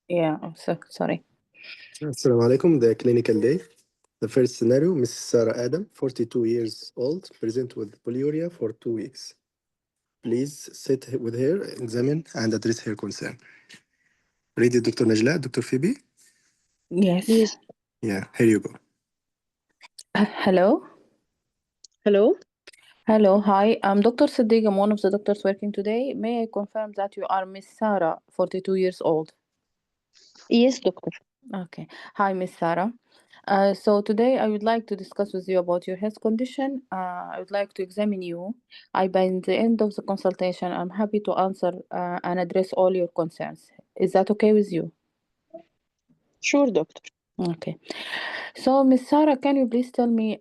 Yeah, I'm so sorry. Assalamu alaikum. The clinical day. The first scenario, Mrs. Sarah Adam, 42 years old, present with polyuria for 2 weeks. Please sit with her, examine, and address her concern. Ready, Dr. Najla, Dr. Phoebe? Yes. Yes. Yeah, here you go. Hello. Hello. Hello. Hi. I'm Dr. Siddiq. I'm one of the doctors working today. May I confirm that you are Miss Sarah, 42 years old? Yes, doctor. Okay. Hi, Miss Sarah. So today I would like to discuss with you about your health condition. I would like to examine you. By the end of the consultation, I'm happy to answer and address all your concerns. Is that okay with you? Sure, doctor. Okay. So, Miss Sarah, can you please tell me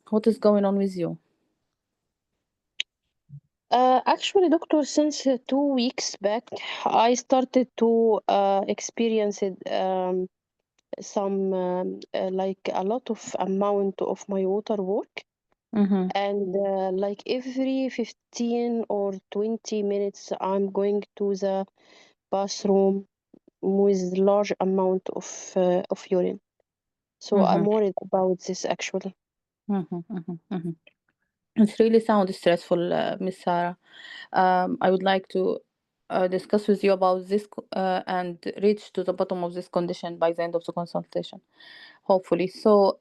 what is going on with you? Actually, doctor, since 2 weeks back, I started to experience it, some like a lot of amount of my water work, Mm-hmm. and like every 15 or 20 minutes, I'm going to the bathroom with large amount of urine. So I'm Mm-hmm. worried about this actually. Mm-hmm. Mm-hmm. Mm-hmm. It really sounds stressful, Miss Sarah. I would like to discuss with you about this and reach to the bottom of this condition by the end of the consultation, hopefully. So,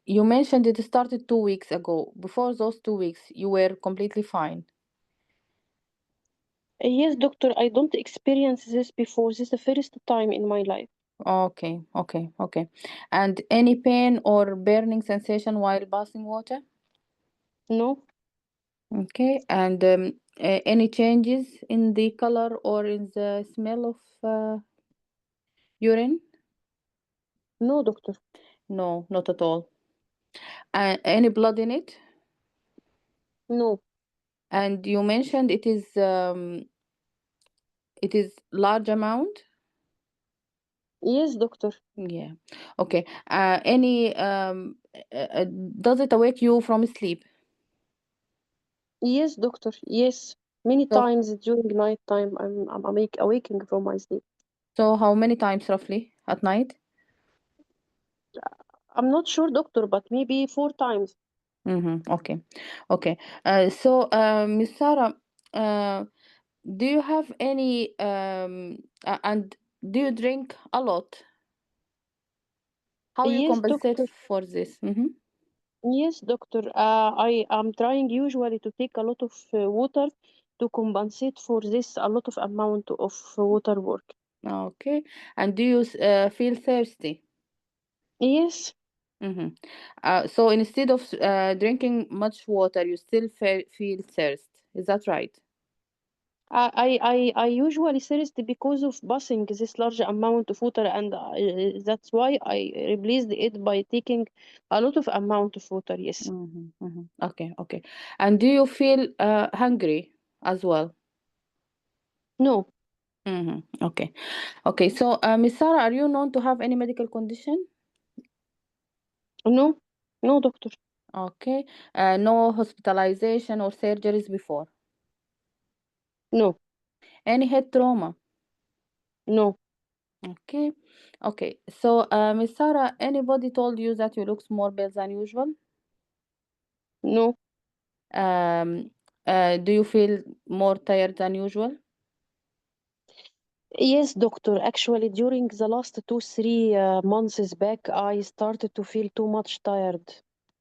you mentioned it started 2 weeks ago. Before those 2 weeks, you were completely fine. Yes, doctor, I don't experience this before. This is the first time in my life. Okay, okay, okay. And any pain or burning sensation while bathing water? No, Okay, and any changes in the color or in the smell of urine? no, doctor. No, not at all. Any blood in it? No. And you mentioned it is large amount? Yes, doctor. Yeah. Okay. Any does it awake you from sleep? Yes, doctor. Yes. Many So times during night time, I'm awaking from my sleep. so how many times roughly at night? I'm not sure, doctor, but maybe 4 times. Mm-hmm. Okay. Okay. Miss Sarah, uh, do you have any and do you drink a lot? How you Yes, compensate doctor. for this? Mm-hmm. Yes, doctor. I am trying usually to take a lot of water to compensate for this a lot of amount of water work. Okay. And do you feel thirsty? Yes. Mm-hmm. So instead of drinking much water, you still feel thirst. Is that right? I usually thirst because of passing this large amount of water, and that's why I replaced it by taking a lot of amount of water. Yes. Mm-hmm. Mm-hmm. Okay. Okay. And do you feel hungry as well? No. Mm-hmm. Okay. Okay. So, Miss Sarah, are you known to have any medical condition? No. No, doctor. Okay. No hospitalization or surgeries before. No. Any head trauma? No. Okay. Okay. So, Miss Sarah, anybody told you that you look more pale than usual? No. Um, do you feel more tired than usual? Yes, doctor. Actually, during the last 2, 3 months back, I started to feel too much tired.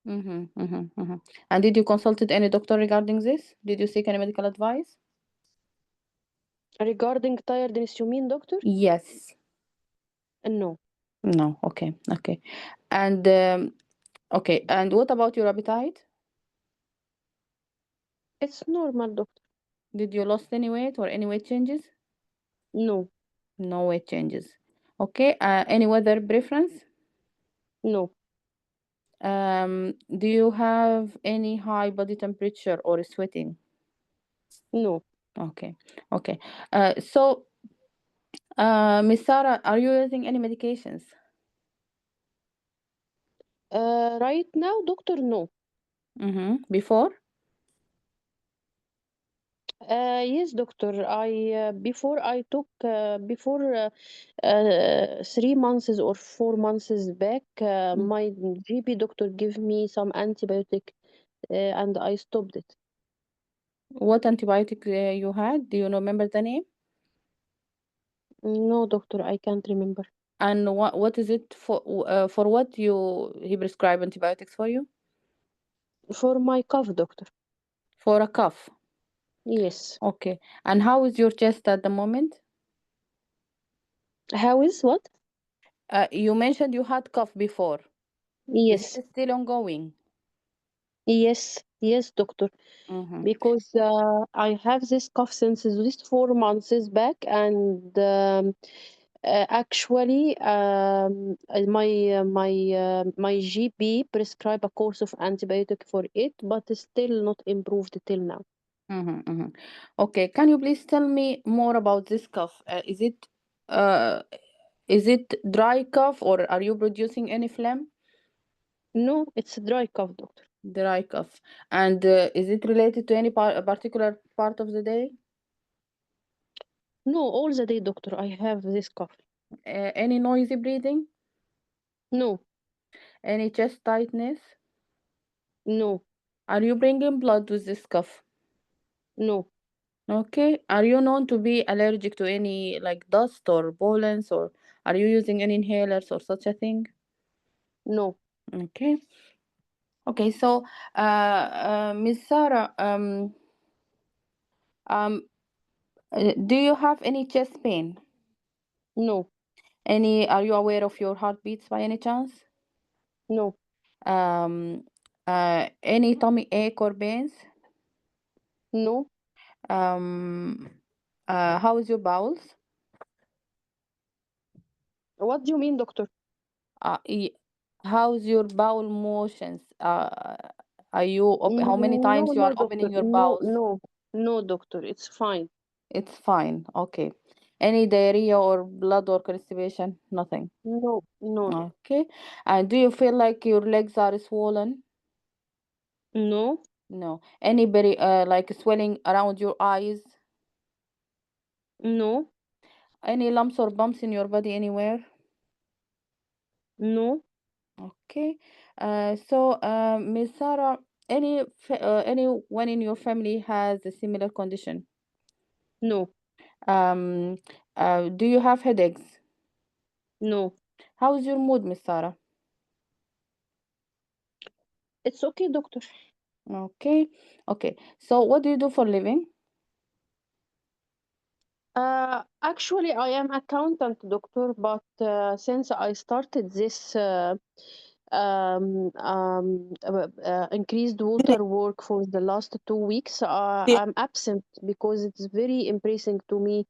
Mm-hmm, mm-hmm, mm-hmm. And did you consulted any doctor regarding this? Did you seek any medical advice? Regarding tiredness, you mean, doctor? Yes. No. No. Okay. Okay. And okay. And what about your appetite? It's normal, doctor. Did you lost any weight or any weight changes? No. No weight changes. Okay. Any weather preference? No. Do you have any high body temperature or sweating? No. Okay. Okay. Miss Sarah, are you using any medications? Right now, doctor, no. Mm-hmm. Before? Yes, doctor. I before I took before 3 months or 4 months back, Mm. my GP doctor gave me some antibiotic, and I stopped it. What antibiotic you had? Do you remember the name? No, doctor, I can't remember. And what is it for what he prescribed antibiotics for you? For my cough, doctor. For a cough. Yes. Okay. And how is your chest at the moment? How is what? You mentioned you had cough before. Is Yes. it still ongoing? Yes. Yes, doctor. Mm-hmm. Because I have this cough since at least 4 months back, and actually, my GP prescribed a course of antibiotic for it, but it's still not improved till now. Mm-hmm. Mm-hmm. Okay. Can you please tell me more about this cough? Uh, is it dry cough or are you producing any phlegm? No, it's a dry cough, doctor. Dry cough. And is it related to any particular part of the day? No, all the day, doctor, I have this cough. Any noisy breathing? No, Any chest tightness? no, Are you bringing blood with this cough? no, Okay. Are you known to be allergic to any like dust or pollens, or are you using any inhalers or such a thing? no, Okay. Okay. So, Miss Sarah, um, do you have any chest pain? no, Are you aware of your heartbeats by any chance? no, Um, any tummy ache or pains? no. Um, how is your bowels? What do you mean, doctor? Uh, y- how's your bowel motions? Are you how many No, times you no, are doctor. opening your No, bowels? no, no, doctor. It's fine. It's fine. Okay. Any diarrhea or blood or constipation? Nothing. No, no, doctor. Okay. And do you feel like your legs are swollen? No, No. Any very like swelling around your eyes? no, Any lumps or bumps in your body anywhere? no, Okay. Miss Sarah, anyone in your family has a similar condition? no, Um, do you have headaches? no. How is your mood, Miss Sarah? It's okay, doctor. Okay. Okay. So, what do you do for living? Actually, I am accountant, doctor, but since I started this increased water work for the last 2 weeks, Yeah. I'm absent because it's very impressing to me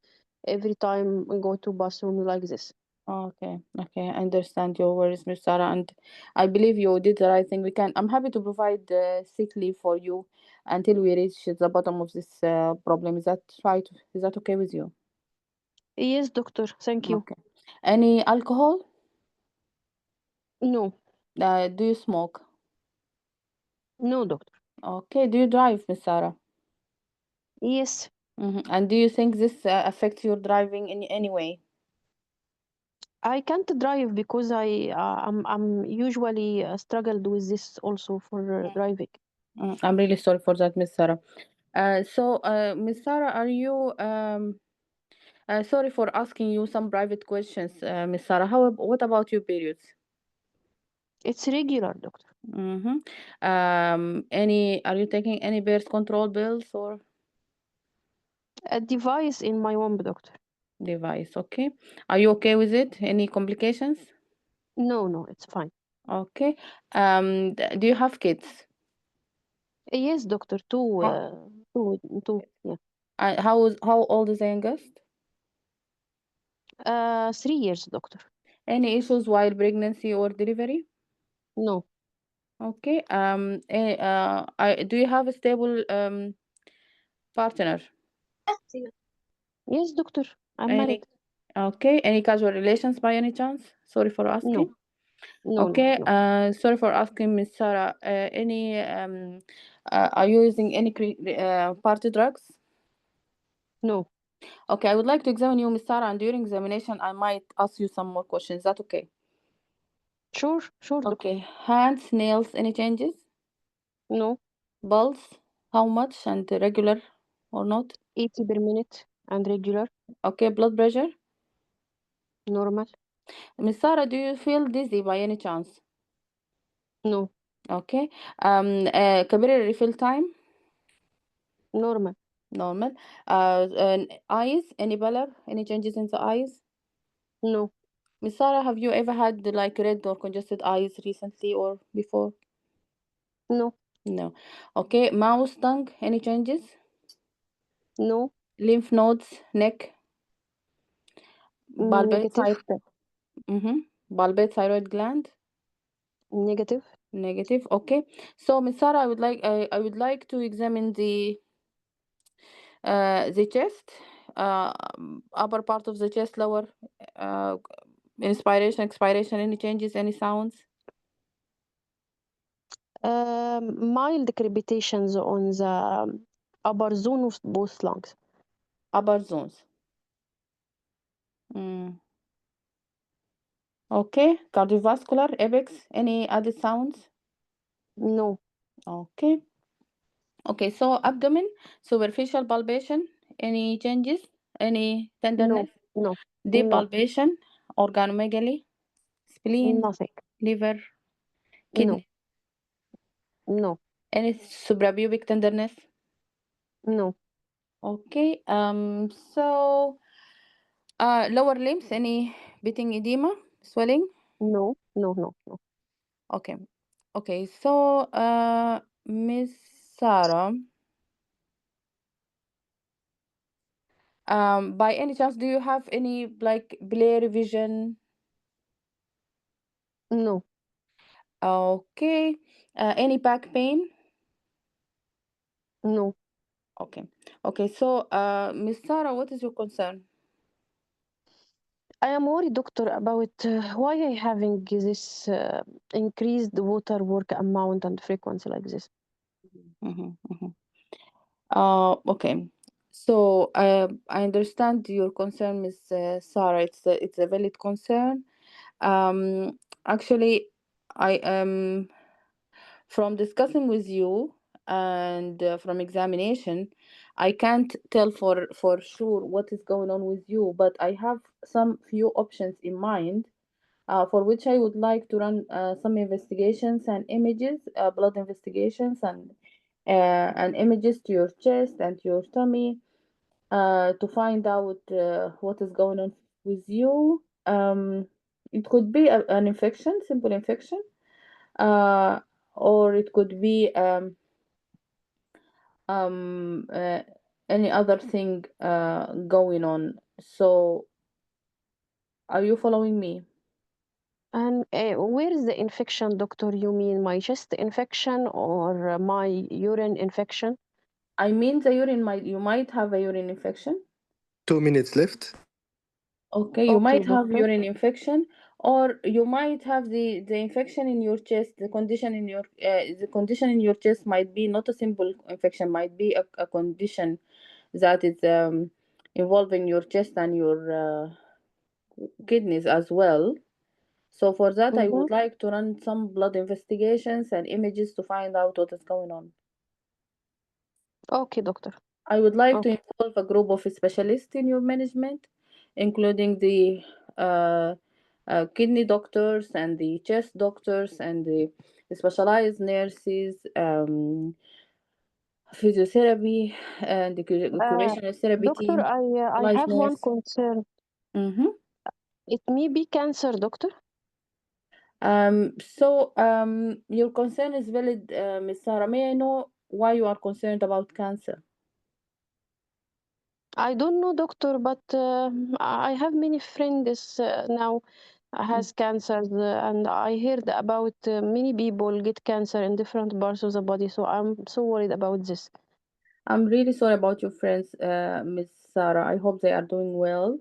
every time I go to bathroom like this. Okay. Okay. I understand your worries, Miss Sarah, and I believe you did the right thing. I'm happy to provide sick leave for you until we reach the bottom of this problem. Is that right? Is that okay with you? Yes, doctor. Thank you. Okay. Any alcohol? No, Do you smoke? no, doctor. Okay. Do you drive, Miss Sarah? Yes, And do you think this affects your driving in any way? I can't drive because I'm usually struggled with this also for driving. I'm really sorry for that, Miss Sarah. Miss Sarah, are you sorry for asking you some private questions, Miss Sarah. What about your periods? It's regular, doctor. Mm-hmm. Are you taking any birth control pills or A device in my womb, doctor. device? Okay. Are you okay with it? Any complications? No, no, it's fine. Okay. Do you have kids? Yes, doctor. Two, How, two. Yeah. how old is the youngest? 3 years, doctor. Any issues while pregnancy or delivery? No. Okay. Do you have a stable partner? Yes, doctor. I'm Any married. okay? Any casual relations by any chance? Sorry for No, asking. no, no, Okay. no. Sorry for asking, Miss Sarah. Are you using any party drugs? No. Okay, I would like to examine you, Miss Sarah, and during examination, I might ask you some more questions. Is that okay? Sure, doctor. Okay. Hands, nails, any changes? No. Pulse, how much and regular or not? 80 per minute and regular, Okay. Blood pressure? normal. Miss Sarah, do you feel dizzy by any chance? No. Okay. Capillary refill time? Normal. Normal. Eyes, any pallor, any changes in the eyes? No. Miss Sarah, have you ever had like red or congested eyes recently or before? No. No. Okay. Mouth, tongue, any changes? No. Lymph nodes, neck, bulbate Negative. thyroid. Bulbate thyroid gland. Negative. Negative. Okay. So, Miss Sarah, I would like to examine the chest, upper part of the chest, lower, uh, inspiration, expiration, any changes, any sounds? Mild crepitations on the upper zone of both lungs. Upper zones. Mm. Okay. Cardiovascular, apex, any added sounds? No. Okay. Okay. So, abdomen, superficial palpation, any changes, any No. tenderness, No. deep No. palpation, organomegaly, spleen, Nothing. liver, No. kidney, No. any suprapubic tenderness? No. Okay. Lower limbs, any beating edema, swelling? No. No. No. No. Okay. Okay. So, Miss Sarah, by any chance, do you have any like blurry vision? No. Okay. Any back pain? No. Okay. Okay. So, Miss Sarah, what is your concern? I am worried, doctor, about why I having this increased water work amount and frequency like this. Mhm, mhm. Okay. So, I understand your concern, Miss Sarah. It's a valid concern. Actually, I am from discussing with you and from examination, I can't tell for sure what is going on with you, but I have some few options in mind for which I would like to run some investigations and images, blood investigations and images to your chest and your tummy to find out what is going on with you. It could be an infection, simple infection, uh, or it could be um, uh, any other thing going on. So, are you following me? And where is the infection, doctor? You mean my chest infection or my urine infection? I mean, the urine might you might have a urine infection. 2 minutes left. Okay, you Okay, might have doctor. urine infection, or you might have the infection in your chest. The condition in your chest might be not a simple infection, might be a condition that is involving your chest and your kidneys as well. So for that, I Mm-hmm. would like to run some blood investigations and images to find out what is going on. Okay, doctor. I would like to Okay. involve a group of specialists in your management, including the uh, kidney doctors and the chest doctors and the specialized nurses, physiotherapy, and the Uh, occupational therapy doctor, team, I specialized have one nurse. concern. Mm-hmm. It may be cancer, doctor. Your concern is valid, Ms. Sarah. May I know why you are concerned about cancer? I don't know, doctor, but I have many friends now Mm. has cancer, and I heard about many people get cancer in different parts of the body. So I'm so worried about this. I'm really sorry about your friends, Miss Sarah. I hope they are doing well.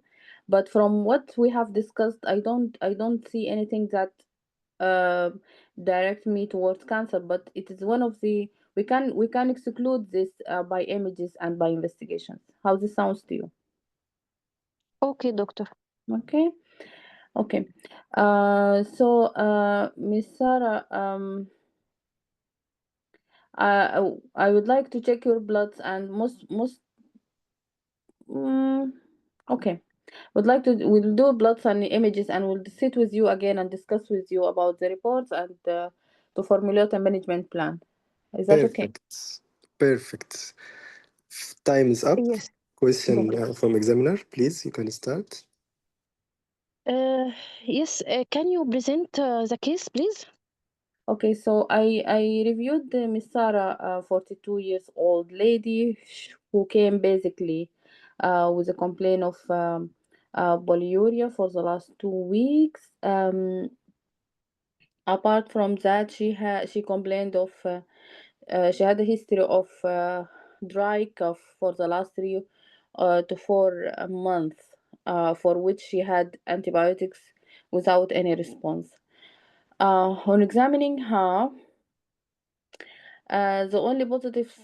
But from what we have discussed, I don't see anything that uh, direct me towards cancer. But it is one of the we can exclude this by images and by investigations. How this sounds to you? Okay, doctor. Okay. Okay. So, Miss Sarah, I would like to check your bloods and mm, okay. Would like to we'll do bloods and images, and we'll sit with you again and discuss with you about the reports and to formulate a management plan. Is that okay? Perfect. Time is up. Yes. Question Good. from examiner, please. You can start. Uh, yes. Can you present the case, please? Okay, so I reviewed the Miss Sarah, 42 years old lady who came basically with a complaint of polyuria for the last 2 weeks. Apart from that, she complained of she had a history of dry cough for the last 3 to 4 months, for which she had antibiotics without any response. On examining her, the only positive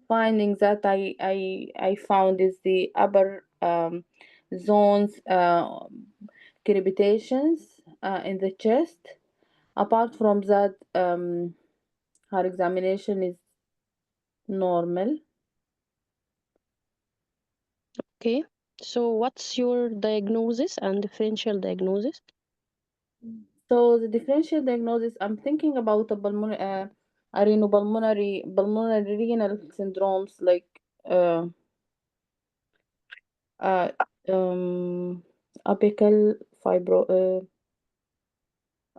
findings that I found is the upper zones crepitations in the chest. Apart from that, her examination is normal. Okay. So, what's your diagnosis and differential diagnosis? So the differential diagnosis, I'm thinking about a pulmonary renal syndromes like uh, uh, apical fibro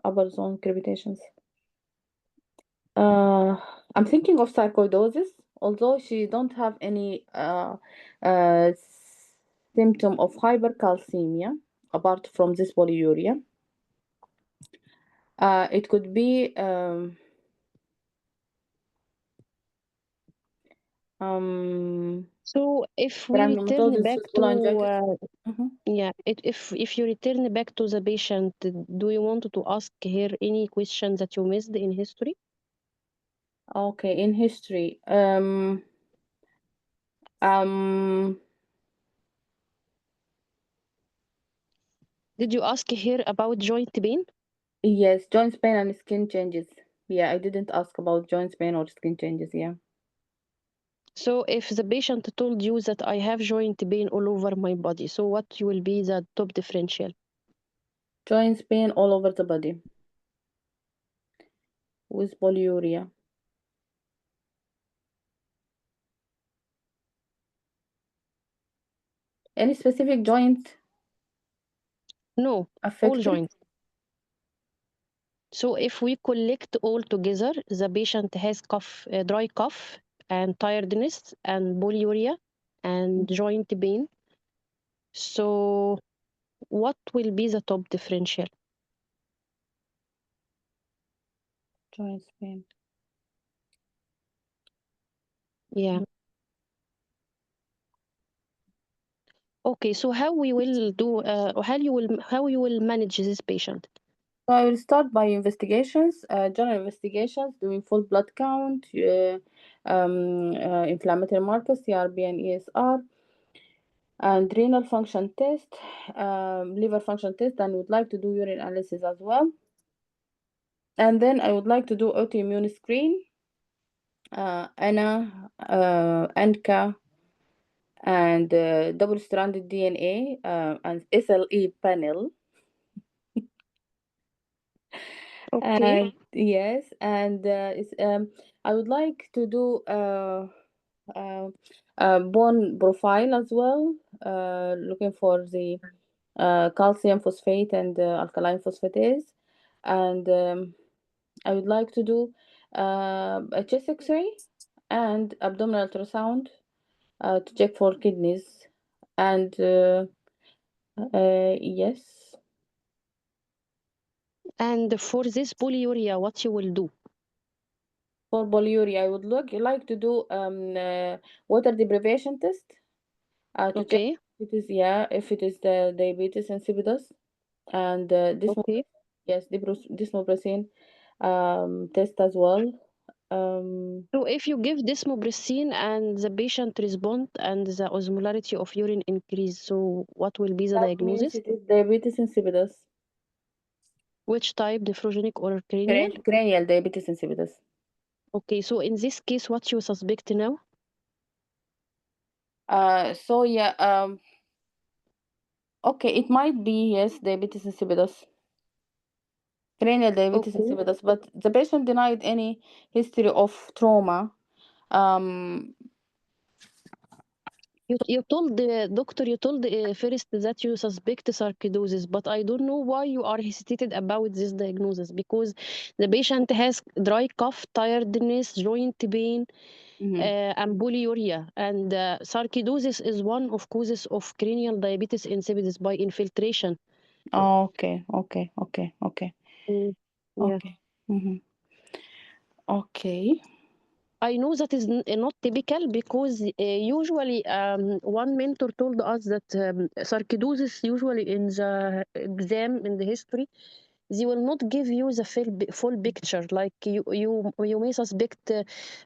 upper zone crepitations. Uh, I'm thinking of sarcoidosis, although she don't have any uh, symptom of hypercalcemia apart from this polyuria. It could be So, if we return granulomatosis back with to cholangitis. Mhm. yeah, if you return back to the patient, do you want to ask her any questions that you missed in history? Okay, in history. Um, Did you ask her about joint pain? yes, joint pain and skin changes. Yeah, I didn't ask about joint pain or skin changes. Yeah, So, if the patient told you that I have joint pain all over my body, so what will be the top differential? joint pain all over the body with polyuria. Any specific joint No, all affected? joints. So, if we collect all together, the patient has cough, dry cough, and tiredness, and polyuria, and joint pain. So, what will be the top differential? Joint pain. Yeah. Okay. So how we will do? How you will manage this patient? So I will start by investigations, general investigations, doing full blood count, inflammatory markers, CRP and ESR, and renal function test, liver function test, and would like to do urine analysis as well. And then I would like to do autoimmune screen, ANA, ANCA, and double-stranded DNA, and SLE panel. Okay. Yes, and I would like to do bone profile as well, looking for the calcium phosphate and alkaline phosphatase, and I would like to do a chest X-ray and abdominal ultrasound to check for kidneys, and yes. And for this polyuria, what you will do? For polyuria, I would like to do water deprivation test to check Okay. if it is, yeah, if it is the diabetes insipidus, and Okay. yes, desmopressin test as well, So if you give desmopressin and the patient respond and the osmolarity of urine increase, so what will be the That means diagnosis? it is diabetes insipidus. Which type, nephrogenic or cranial? Cranial diabetes insipidus. Okay, so in this case, what you suspect now? So yeah, okay, it might be, yes, diabetes insipidus. Cranial diabetes Okay. insipidus, but the patient denied any history of trauma. Um, You told the doctor, you told first that you suspect sarcoidosis, but I don't know why you are hesitated about this diagnosis, because the patient has dry cough, tiredness, joint pain, mhm. and polyuria, and sarcoidosis is one of causes of cranial diabetes insipidus by infiltration. Okay, okay, okay, okay, Mm, yeah. okay. Mhm. Okay. I know that is not typical, because usually one mentor told us that sarcoidosis usually in the exam in the history, they will not give you the full picture. Like you may suspect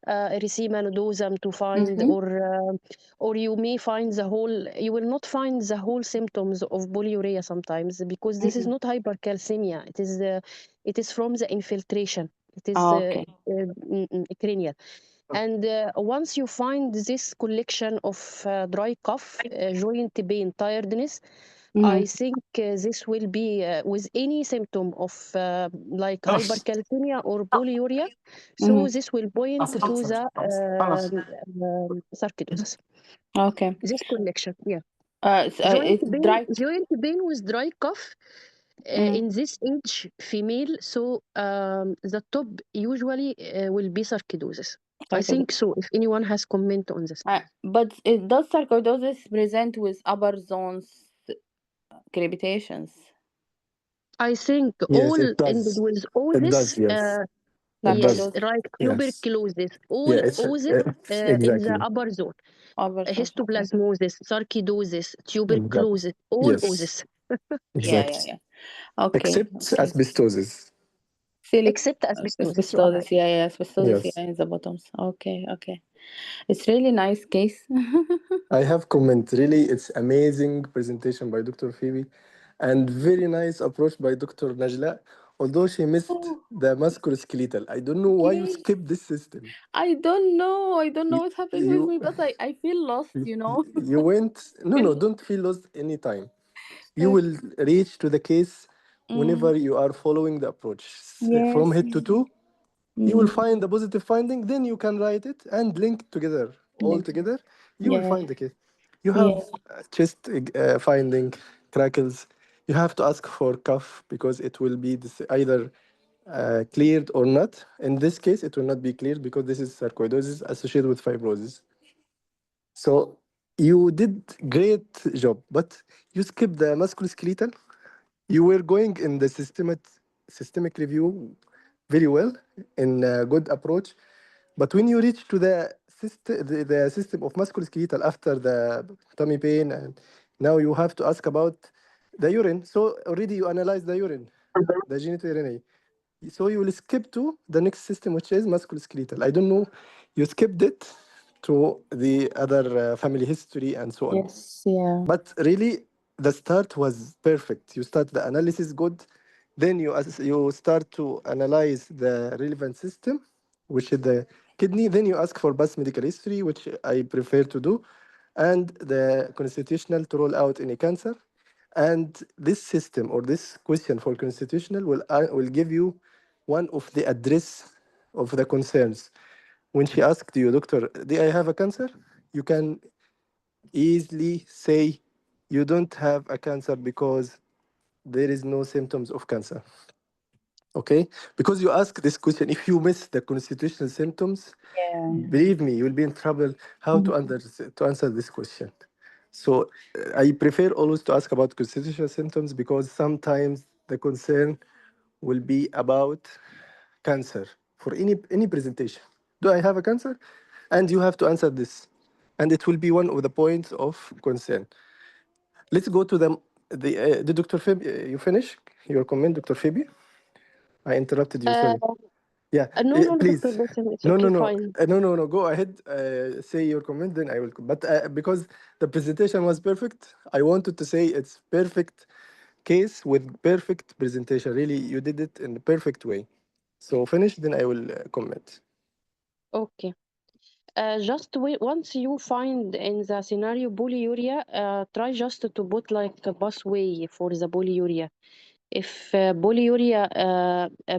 erythema nodosum to find, Mhm. or you may find the whole. You will not find the whole symptoms of polyuria sometimes, because this is Mhm. not hypercalcemia. It is from the infiltration. It is Okay. cranial. And once you find this collection of dry cough, joint pain, tiredness, I Mhm. think this will be with any symptom of like خلاص hypercalcemia or polyuria. So Mhm. this will point to خلاص the خلاص sarcoidosis. Okay. This collection, yeah. It's dry. Joint pain with dry cough Mm. in this age female. So the top usually will be sarcoidosis. I think Sarcoidosis. so. If anyone has comment on this. But it does sarcoidosis present with upper zones crepitations? I think Yes, all it does. ended with It osis. does, yes. It Yes, does. Sarcoidosis, like Yes. tuberculosis, all Yeah, it's osis in the exactly. upper zone. upper zones. Okay. Histoplasmosis, sarcoidosis, Exactly. tuberculosis, all Yes, osis, Yeah, yeah, exactly. yeah. Okay, Except okay. asbestosis. Silic except asbestosis. You are asbestosis. right. Yeah, yeah. Asbestosis. Yes. Yeah, in the bottoms. Okay, okay. It's really nice case. I have comment. Really, it's amazing presentation by Dr. Phoebe and very nice approach by Dr. Najla. Although she missed Oh, the musculoskeletal. I don't know why you yes. skipped this system. I don't know. I don't know You, what's happening with you, me, but I feel lost, you know. you went, no, Feel no, don't feel lost anytime. You okay. will reach to the case Mm, whenever you are following the approach. From yes. head to toe, you will Mm-hmm. find the positive finding, then you can write it and link it together. All together, you will Yeah. find the case. You have Yeah. chest finding, crackles. You have to ask for cough because it will be either cleared or not. In this case, it will not be cleared because this is sarcoidosis associated with fibrosis. So you did great job, but you skipped the musculoskeletal. You were going in the systemic review very well in a good approach, but when you reach to the system of musculoskeletal after the tummy pain, and now you have to ask about the urine. So already you analyze the urine, the genitourinary. So you will skip to the next system, which is musculoskeletal. I don't know, you skipped it to the other family history and so on. Yes. Yeah. But really, the start was perfect. You start the analysis good, then you start to analyze the relevant system, which is the kidney. Then you ask for past medical history, which I prefer to do, and the constitutional to rule out any cancer. And this system or this question for constitutional will give you one of the address of the concerns. When she asked you, doctor, do I have a cancer? You can easily say you don't have a cancer because there is no symptoms of cancer. Okay? Because you ask this question, if you miss the constitutional symptoms, Yeah. believe me, you will be in trouble how Mhm. to answer this question. So I prefer always to ask about constitutional symptoms because sometimes the concern will be about cancer for any presentation. Do I have a cancer? And you have to answer this. And it will be one of the points of concern. Let's go to the Dr. Phoebe. You finish your comment, Dr. Phoebe? I interrupted you. Uh, Sorry. Yeah, No, no, Dr. please. Bassem, it's No, no, okay, no, fine. no. Go ahead. Say your comment, then I will. But because the presentation was perfect, I wanted to say it's perfect case with perfect presentation. Really, you did it in the perfect way. So finish, then I will comment. Okay. Just wait, once you find in the scenario polyuria, try just to put like a pathway for the polyuria. If polyuria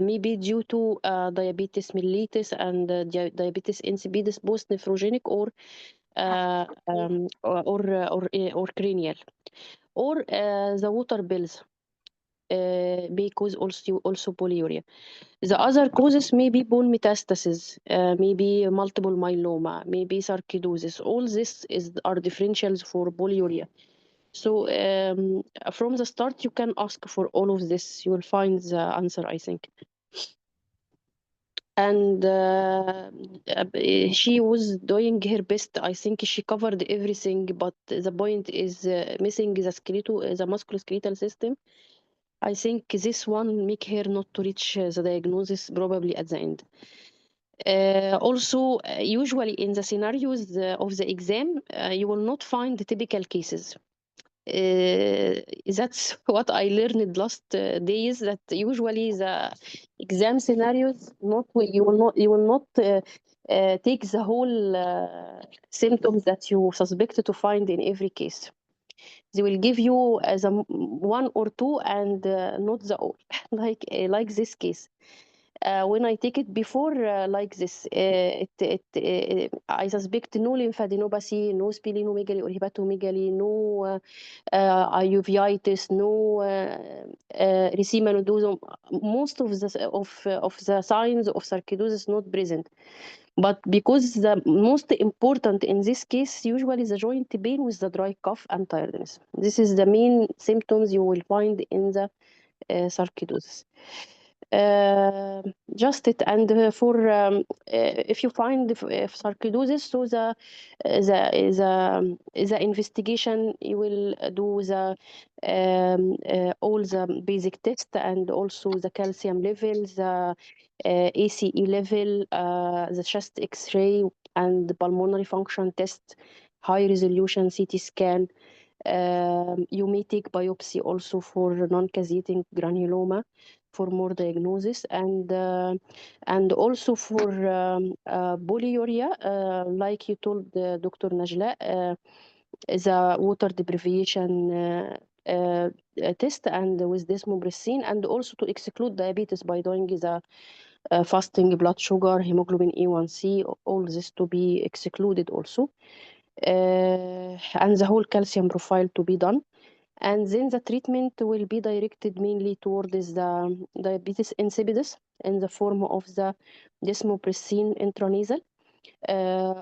may be due to diabetes mellitus and diabetes insipidus, both nephrogenic or cranial, or the water pills may cause also polyuria. The other causes may be bone metastasis, maybe multiple myeloma, maybe sarcoidosis. All this are differentials for polyuria. So from the start, you can ask for all of this. You will find the answer, I think. And she was doing her best. I think she covered everything, but the point is missing the musculoskeletal system. I think this one make her not to reach the diagnosis probably at the end. Also, usually in the scenarios of the exam, you will not find the typical cases. That's what I learned last days. That usually the exam scenarios not you will not take the whole symptoms that you suspect to find in every case. They will give you as a one or two and not the all, like this case. When I take it before like this, I suspect no lymphadenopathy, no splenomegaly or hepatomegaly, no uveitis, no erythema nodosum. Most of the signs of sarcoidosis not present. But because the most important in this case, usually the joint pain with the dry cough and tiredness. This is the main symptoms you will find in the sarcoidosis. Just it. And for if you find sarcoidosis, so the investigation you will do the all the basic tests and also the calcium levels, the ACE level, the chest X-ray, and the pulmonary function test, high resolution CT scan. You may take biopsy also for non-caseating granuloma for more diagnosis, and also for polyuria, like you told Dr. Najla, the water deprivation test and with desmopressin, and also to exclude diabetes by doing the fasting blood sugar, hemoglobin A1C, all this to be excluded also, and the whole calcium profile to be done. And then the treatment will be directed mainly towards the diabetes insipidus in the form of the desmopressin intranasal,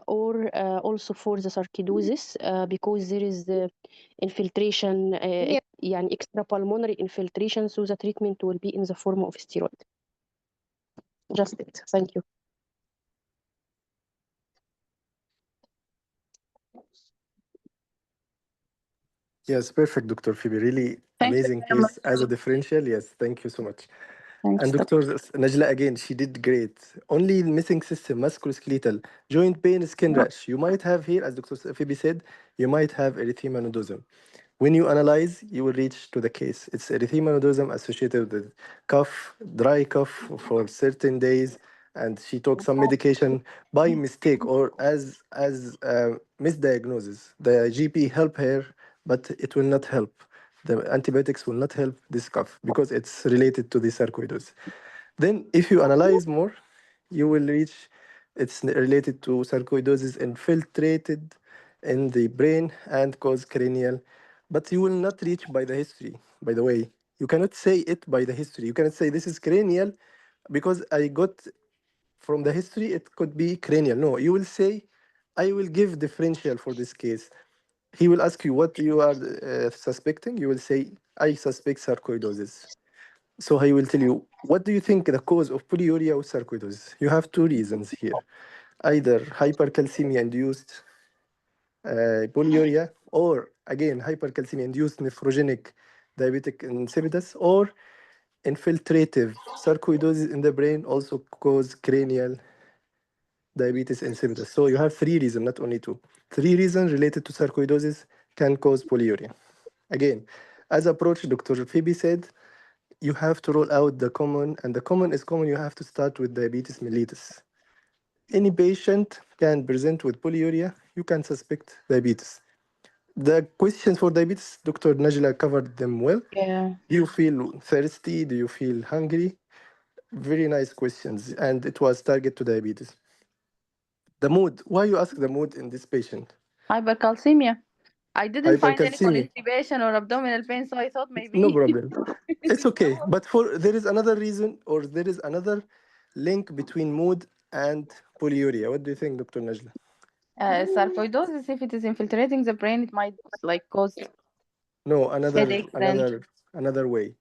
or also for the sarcoidosis, because there is the infiltration, يعني extrapulmonary infiltration, so the treatment will be in the form of steroid. Just it. Thank you. Yes, perfect, Dr. Phoebe. Really Thank you amazing very much. case as a differential. Yes, thank you so much. Thanks, And Doctor. Dr. Najla, again, she did great. Only missing system, musculoskeletal, joint pain, skin rash. You might have here, as Dr. Phoebe said, you might have erythema nodosum. When you analyze, you will reach to the case. It's erythema nodosum associated with cough, dry cough for certain days, and she took some medication by mistake or as misdiagnosis. The GP help her, but it will not help. The antibiotics will not help this cough because it's related to the sarcoidosis. Then, if you analyze more, you will reach it's related to sarcoidosis infiltrated in the brain and cause cranial, but you will not reach by the history. By the way, you cannot say it by the history. You cannot say this is cranial because I got from the history it could be cranial. No, you will say I will give differential for this case. He will ask you what you are suspecting. You will say I suspect sarcoidosis. So he will tell you, what do you think the cause of polyuria or sarcoidosis? You have two reasons here. Either hypercalcemia induced polyuria, or again, hypercalcemia induced nephrogenic diabetic insipidus, or infiltrative sarcoidosis in the brain also cause cranial diabetes insipidus. So you have 3 reasons, not only 2. 3 reasons related to sarcoidosis can cause polyuria. Again, as approach, Dr. Phoebe said, you have to roll out the common, and the common is common. You have to start with diabetes mellitus. Any patient can present with polyuria. You can suspect diabetes. The questions for diabetes, Dr. Najla covered them well. Yeah. Do you feel thirsty? Do you feel hungry? Very nice questions, and it was target to diabetes. The mood. Why you ask the mood in this patient? Hypercalcemia. I didn't find any Hypercalcemia. constipation or abdominal pain, so I thought No maybe problem. It's okay. normal. But for there is another reason, or there is another link between mood and polyuria. What do you think, Dr. Najla? Sarcoidosis, if it is infiltrating the brain, it might like cause No, headaches and another way.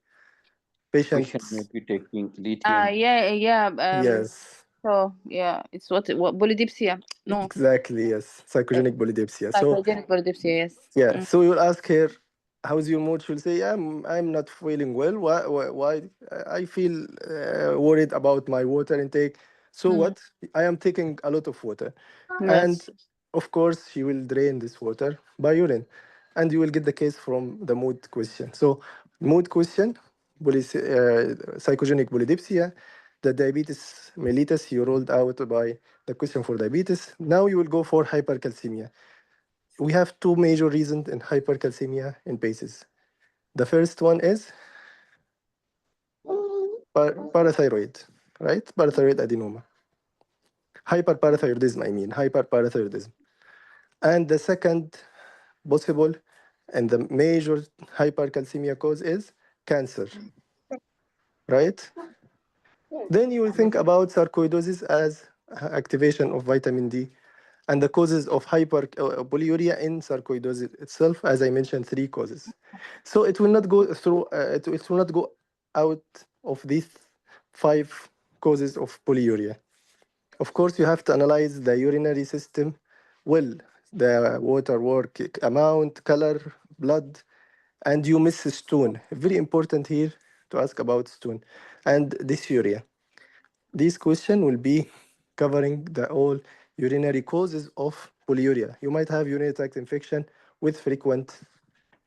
Patient may Patient. be taking lithium. yeah. Yes, So yeah, it's what polydipsia. No, exactly. Yes, psychogenic polydipsia. So psychogenic polydipsia. Yes. yeah, so you'll ask her, how's your mood? She'll say, I'm not feeling well. Why? I feel worried about my water intake. So Mm. what? I am taking a lot of water. And Yes. of course, she will drain this water by urine. And you will get the case from the mood question. So, mood question, psychogenic polydipsia, the diabetes mellitus you rolled out by the question for diabetes. Now you will go for hypercalcemia. We have 2 major reasons in hypercalcemia in PACEs. The first one is parathyroid, right? Parathyroid adenoma. Hyperparathyroidism, I mean, hyperparathyroidism. And the second possible and the major hypercalcemia cause is cancer, right? Then you will think about sarcoidosis as activation of vitamin D and the causes of polyuria in sarcoidosis itself, as I mentioned, 3 causes. So it will not go through, it will not go out of these 5 causes of polyuria. Of course, you have to analyze the urinary system well, the water work amount, color, blood, and you miss stone. Very important here to ask about stone and dysuria. This question will be covering the all urinary causes of polyuria. You might have urinary tract infection with frequent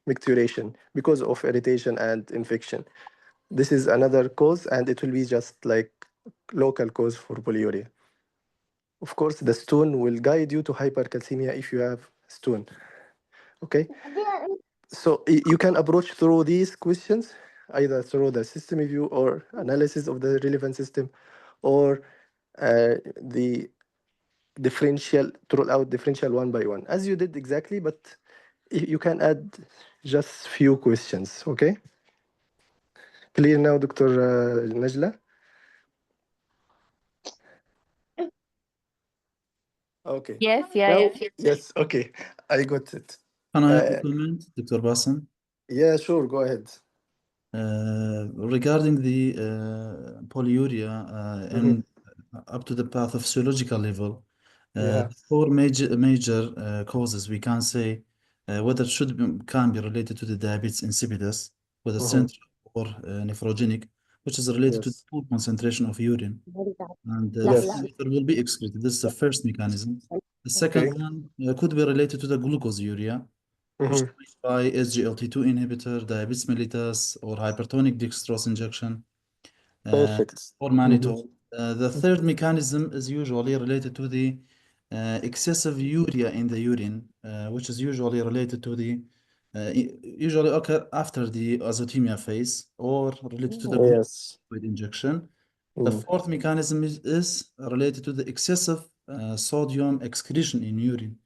micturition because of irritation and infection. This is another cause, and it will be just like local cause for polyuria. Of course, the stone will guide you to hypercalcemia if you have stone. Okay, so you can approach through these questions either through the system review or analysis of the relevant system, or the differential to roll out differential one by one, as you did exactly, but you can add just few questions. Okay, clear now, Dr. Najla? Okay. Yes. Yeah. Now, Yes. Yes. yes. Okay, I got it. Can I Uh, comment, Dr. Bassem? yeah, sure. Go ahead. Regarding the polyuria Mhm. and up to the pathophysiological level, Yeah. the 4 major causes we can say whether can be related to the diabetes insipidus, whether Mhm. central or nephrogenic, which is related to the Yes. poor concentration of urine, and the Yes. water will be excreted. This is the first mechanism. The second Okay. one could be related to the glucosuria, which is Mhm. caused by SGLT2 inhibitor, diabetes mellitus, or hypertonic dextrose injection, Perfect. or Mhm. mannitol. The third mechanism is usually related to the excessive urea in the urine, which is usually related to the usually occur after the azotemia phase or related to the Yes. glucose injection. The Mm. fourth mechanism is related to the excessive sodium excretion in urine,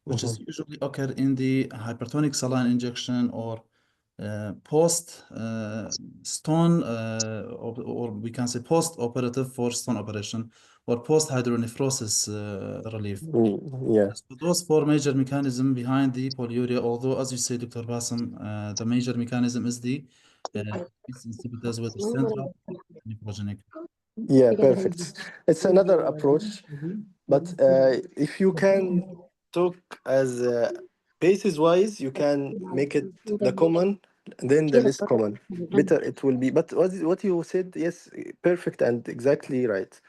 which is Mhm. usually occur in the hypertonic saline injection or post stone or we can say post operative for stone operation or post hydronephrosis relief. Yeah. So those 4 major mechanisms behind the polyuria, although as you say, Dr. Bassam, the major mechanism is the insipidus with the central nephrogenic. Yeah. Perfect. It's another approach, but if you can talk as basis wise, you can make it the common then the كتير less الطرق. common. Better it will be. But what you said, yes, perfect and exactly right.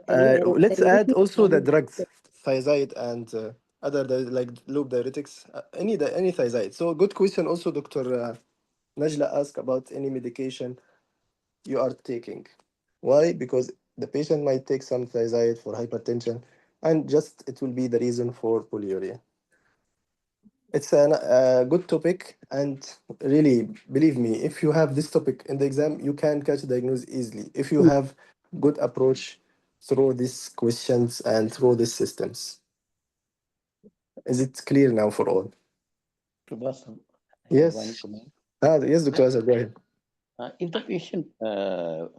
Let's add also the drugs, thiazide and other like loop diuretics, any thiazide. So good question also, Dr. Najla asked about any medication you are taking. Why? Because the patient might take some thiazide for hypertension, and just it will be the reason for polyuria. It's a good topic, and really, believe me, if you have this topic in the exam, you can catch the diagnosis easily if you have good approach through these questions and through these systems. Is it clear now for all? Prabhas, Yes. one comment. Yes, Dr. Azhar, go ahead. If the patient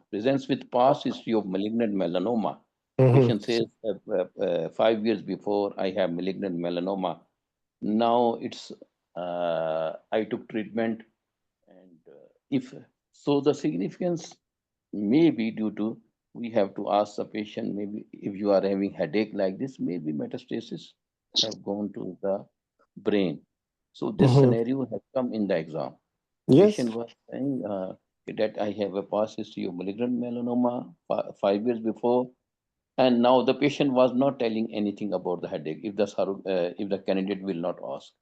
presents with past history of malignant melanoma, Mhm. patient says 5 years before I have malignant melanoma. Now it's I took treatment, and if so, the significance may be due to we have to ask the patient, maybe if you are having headache like this, maybe metastasis have gone to the brain. So this Mhm. scenario has come in the exam. Yes, Patient was saying that I have a past history of malignant melanoma 5 years before, and now the patient was not telling anything about the headache. If the candidate will not ask,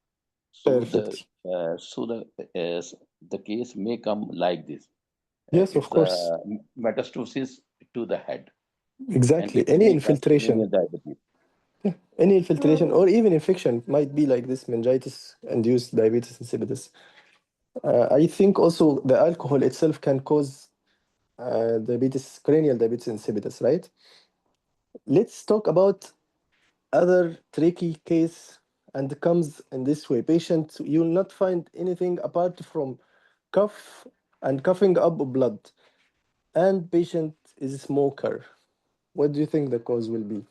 so perfect. the case may come like this. Yes, of It's course. a metastasis to the head, and Exactly. it Any may cause infiltration, diabetes. any infiltration or even infection might be like this meningitis-induced diabetes insipidus. I think also the alcohol itself can cause diabetes, cranial diabetes insipidus, right? Let's talk about other tricky case and comes in this way. Patient, you will not find anything apart from cough and coughing up blood. And patient is a smoker. What do you think the cause will be?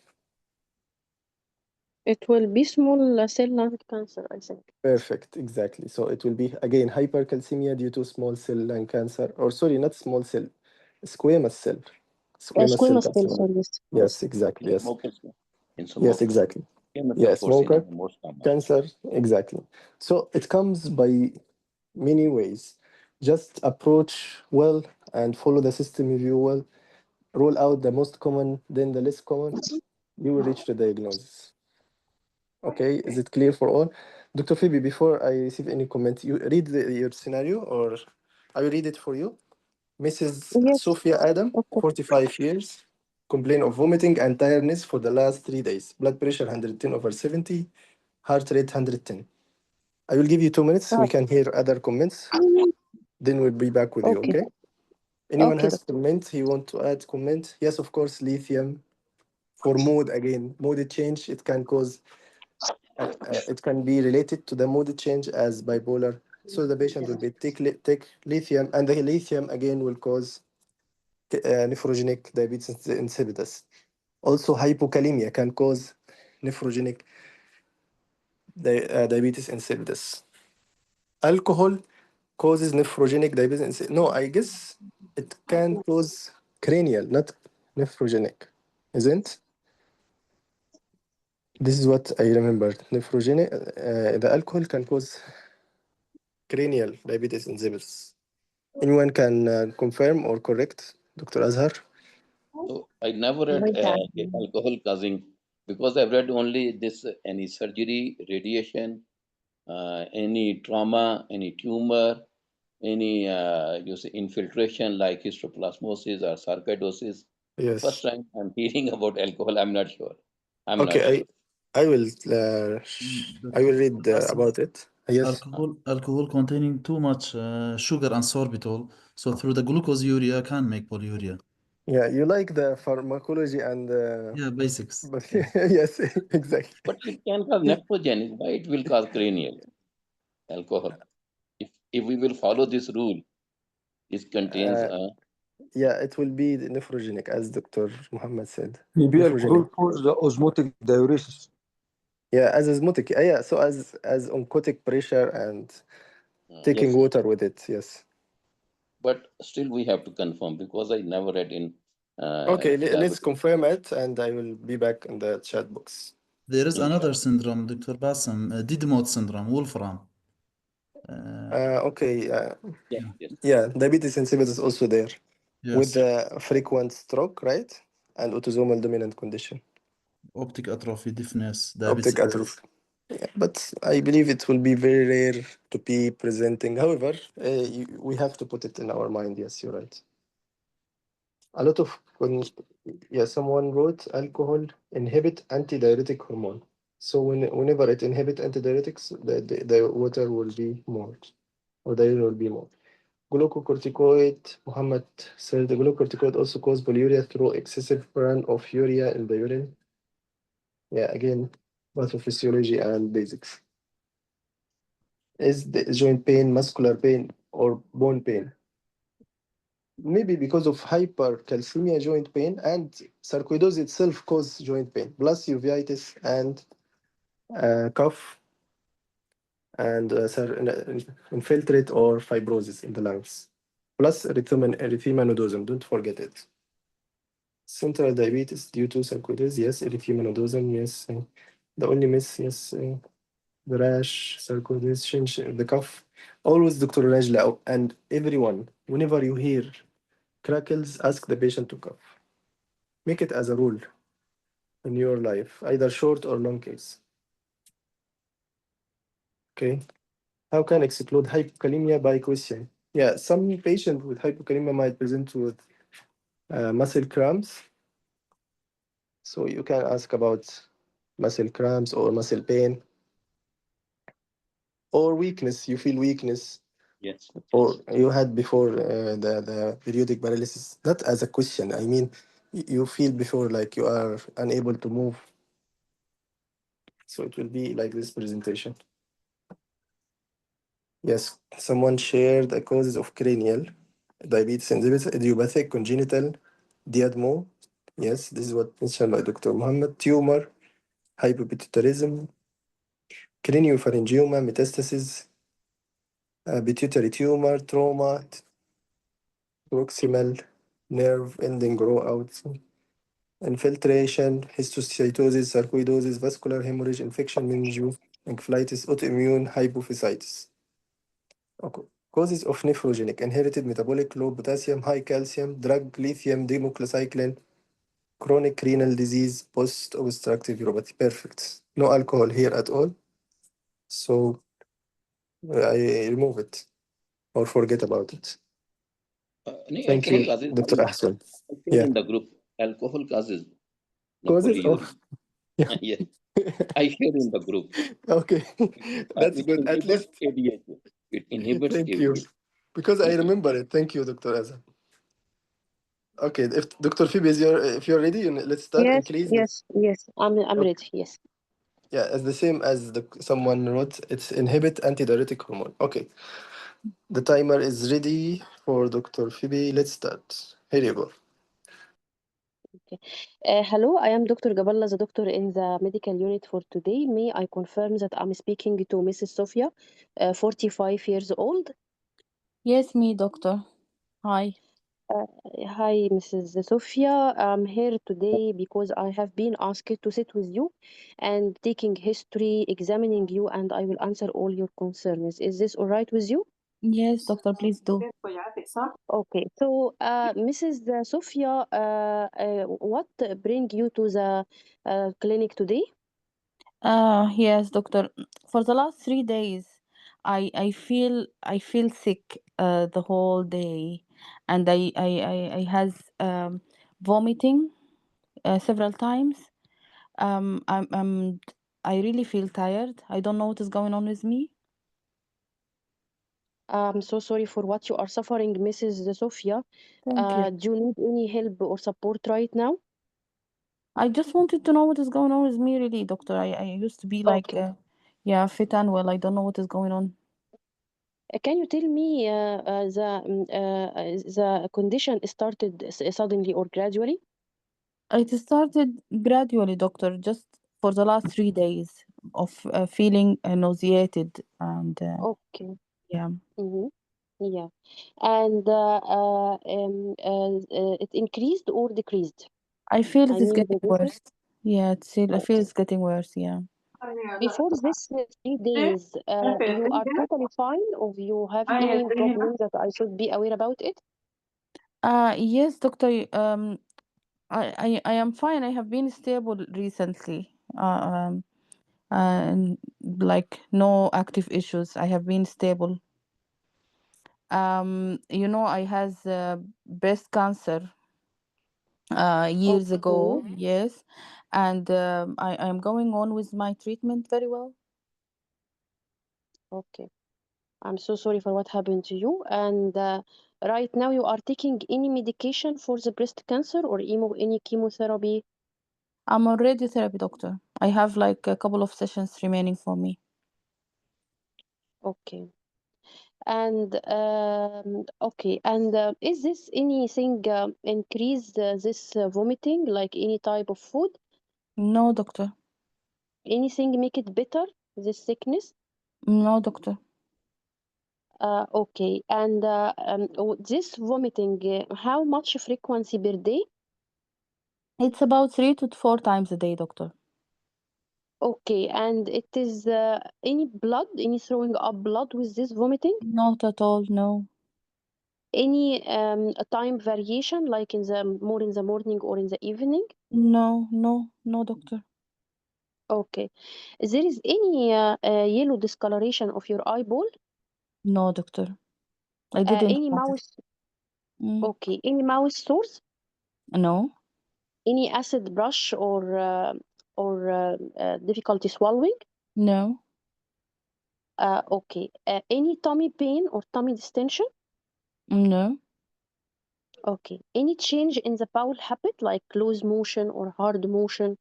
It will be small cell lung cancer, I think. Perfect, exactly. So it will be again hypercalcemia due to small cell lung cancer, or sorry, not small cell, squamous cell. Squamous cell Squamous cell, carcinoma. sorry. Yes, exactly. Yes. Smokers, in Yes, smokers. exactly. Chemist, Yeah, of course, in smoker, most common. cancer, exactly. So it comes by many ways. Just approach well and follow the system if you will. Roll out the most common, then the less common. You will reach the diagnosis. Okay, is it clear for all? Dr. Phoebe, before I receive any comment, you read your scenario or I will read it for you. Mrs. Yes, Sophia Adam, okay. 45 years, complain of vomiting and tiredness for the last 3 days. Blood pressure 110/70, heart rate 110. I will give you 2 minutes. We can hear other comments. Then we'll be back with you, Okay. okay? Anyone Okay, has doctor. comment? He want to add comment? Yes, of course, lithium. For mood, again, mood change, it can cause, it can be related to the mood change as bipolar. So the patient will be take lithium, and the lithium again will cause nephrogenic diabetes insipidus. Also, hypokalemia can cause nephrogenic diabetes insipidus. Alcohol causes nephrogenic diabetes insipidus. No, I guess it can cause cranial, not nephrogenic, isn't? This is what I remember. Nephrogenic, the alcohol can cause cranial diabetes insipidus. Anyone can confirm or correct, Dr. Azhar? So I never read alcohol causing, because I've read only this any surgery, radiation, any trauma, any tumor, any you say infiltration like histoplasmosis or sarcoidosis. First Yes. time I'm hearing about alcohol. I'm not sure. I'm not Okay, sure. I will But I will read about it. Yes. alcohol containing too much sugar and sorbitol, so through the glucose urea can make polyuria. Yeah, you like the pharmacology and Yeah, basics. but Yeah. yes, exactly. But it can cause nephrogenic. Why it will cause cranial alcohol? If we will follow this rule, it contains Yeah, it will be nephrogenic, as Dr. Muhammad said. Maybe alcohol Nephrogenic. cause the osmotic diuresis. Yeah, as osmotic. Yeah, so as oncotic pressure and taking yes. water with it. Yes. But still we have to confirm because I never read in Okay, let's diabetes. confirm it, and I will be back in the chat box. There is another Inshallah. syndrome, Dr. Bassam, Didmot syndrome, Wolfram. Okay. Yes, yes. Yeah, diabetes insipidus is also there with Yes, the frequent stroke, right? And autosomal dominant condition, optic atrophy, deafness, optic diabetes. atrophy. Yeah, but I believe it will be very rare to be presenting. However, we have to put it in our mind. Yes, you're right. A lot of yeah, someone wrote alcohol inhibit antidiuretic hormone. So whenever it inhibit antidiuretics, the water will be more, or the urine will be more. Glucocorticoid, Muhammad said the glucocorticoid also cause polyuria through excessive run of urea in the urine. Yeah, again, pathophysiology and basics. Is the joint pain muscular pain or bone pain? Maybe because of hypercalcemia joint pain, and sarcoidosis itself cause joint pain, plus uveitis and cough and infiltrate or fibrosis in the lungs, plus erythema nodosum. Don't forget it. Central diabetes due to sarcoidosis, yes. Erythema nodosum, yes. The only miss, yes. The rash, sarcoidosis, the cough. Always Dr. Najla and everyone, whenever you hear crackles, ask the patient to cough. Make it as a rule in your life, either short or long case. Okay. How can exclude hypokalemia by question? Yeah, some patient with hypokalemia might present with muscle cramps. So you can ask about muscle cramps or muscle pain or weakness. You feel weakness, Yes. or you had before the periodic paralysis. Not as a question. I mean, you feel before like you are unable to move. So it will be like this presentation. Yes, someone shared the causes of cranial diabetes insipidus, idiopathic, congenital, diadmo. Yes, this is what mentioned by Dr. Muhammad. Tumor, hypopituitarism, craniopharyngioma, metastasis, pituitary tumor, trauma, proximal nerve ending grow out, infiltration, histiocytosis, sarcoidosis, vascular hemorrhage, infection, meningitis, autoimmune hypophysitis. Okay. Causes of nephrogenic, inherited metabolic, low potassium, high calcium, drug, lithium, democlocycline, chronic renal disease, post-obstructive uropathy. Perfect. No alcohol here at all. So I remove it or forget about it. नहीं, Thank alcohol you, causes. Dr. Ahsan. I shared Yeah. in the group. Alcohol causes the Causes of polyuria. yeah. Yes, I shared in the group. Okay. That's It good. At inhibits least ADH. It inhibits thank you. ADH. Because I remember it. Thank you, Dr. Azam. Okay, if Dr. Phoebe is if you're ready, let's start. Yes, Increase the yes, yes. I'm okay. ready. Yes. Yeah, it's the same as someone wrote. It's inhibit antidiuretic hormone. Okay, the timer is ready for Dr. Phoebe. Let's start. Here you go. Okay. Hello, I am Dr. Gaballa, the doctor in the medical unit for today. May I confirm that I'm speaking to Mrs. Sofia, 45 years old? Yes, me, doctor. Hi. Uh, Hi, Mrs. Sofia. I'm here today because I have been asked to sit with you and taking history, examining you, and I will answer all your concerns. Is this all right with you? Yes, doctor, please do. Okay. So, Mrs. Sofia, what bring you to the clinic today? Yes, doctor. For the last 3 days, I feel sick the whole day, and I has vomiting several times. I'm I really feel tired. I don't know what is going on with me. I'm so sorry for what you are suffering, Mrs. Sofia. Thank you. Do you need any help or support right now? I just wanted to know what is going on with me, really, doctor. I used to be like, Okay. yeah, fit and well. I don't know what is going on. Can you tell me the condition started suddenly or gradually? It started gradually, doctor, just for the last 3 days of feeling nauseated and Okay. yeah, Mm-hmm. Yeah. And it increased or decreased? I feel I it is mean, getting the visit. worse. Yeah, I feel Okay. it's getting worse. Yeah. Before this 3 days, you are totally fine, or you have any problem that I should be aware about it? Yes, doctor. I am fine. I have been stable recently. And like no active issues. I have been stable. I has breast cancer years ago. Okay. Yes, and I am going on with my treatment very well. Okay. I'm so sorry for what happened to you. And right now, you are taking any medication for the breast cancer or any chemotherapy? I'm on radiotherapy, doctor. I have like a couple of sessions remaining for me. Okay. And okay. And is this anything increase this vomiting, like any type of food? No, doctor. Anything make it better, this sickness? No, doctor. Okay. And this vomiting, how much frequency per day? It's about 3 to 4 times a day, doctor. Okay. And it is any blood, any throwing up blood with this vomiting? Not at all. No. Any time variation, like more in the morning or in the evening? No. No. No, doctor. Okay. There is any yellow discoloration of your eyeball? No, doctor. I didn't Any notice. mouse? Mm. Okay. Any mouse sores? No. Any acid brush or difficulty swallowing? No. Okay. Any tummy pain or tummy distension? No. Okay. Any change in the bowel habit, like loose motion or hard motion?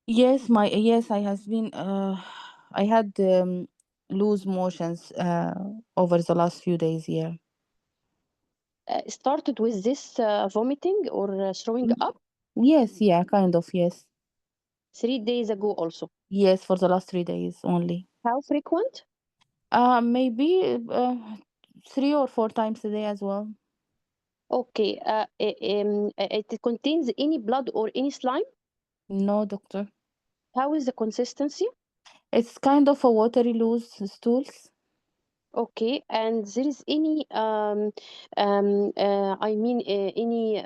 Yes, I has been I had loose motions over the last few days, yeah. Started with this vomiting or throwing Mm. up Yes, yeah, kind of, yes. 3 days ago also. Yes, for the last 3 days only. How frequent? Maybe 3 or 4 times a day as well. Okay. It contains any blood or any slime? No, doctor. How is the consistency? It's kind of a watery loose stools. Okay. And there is any any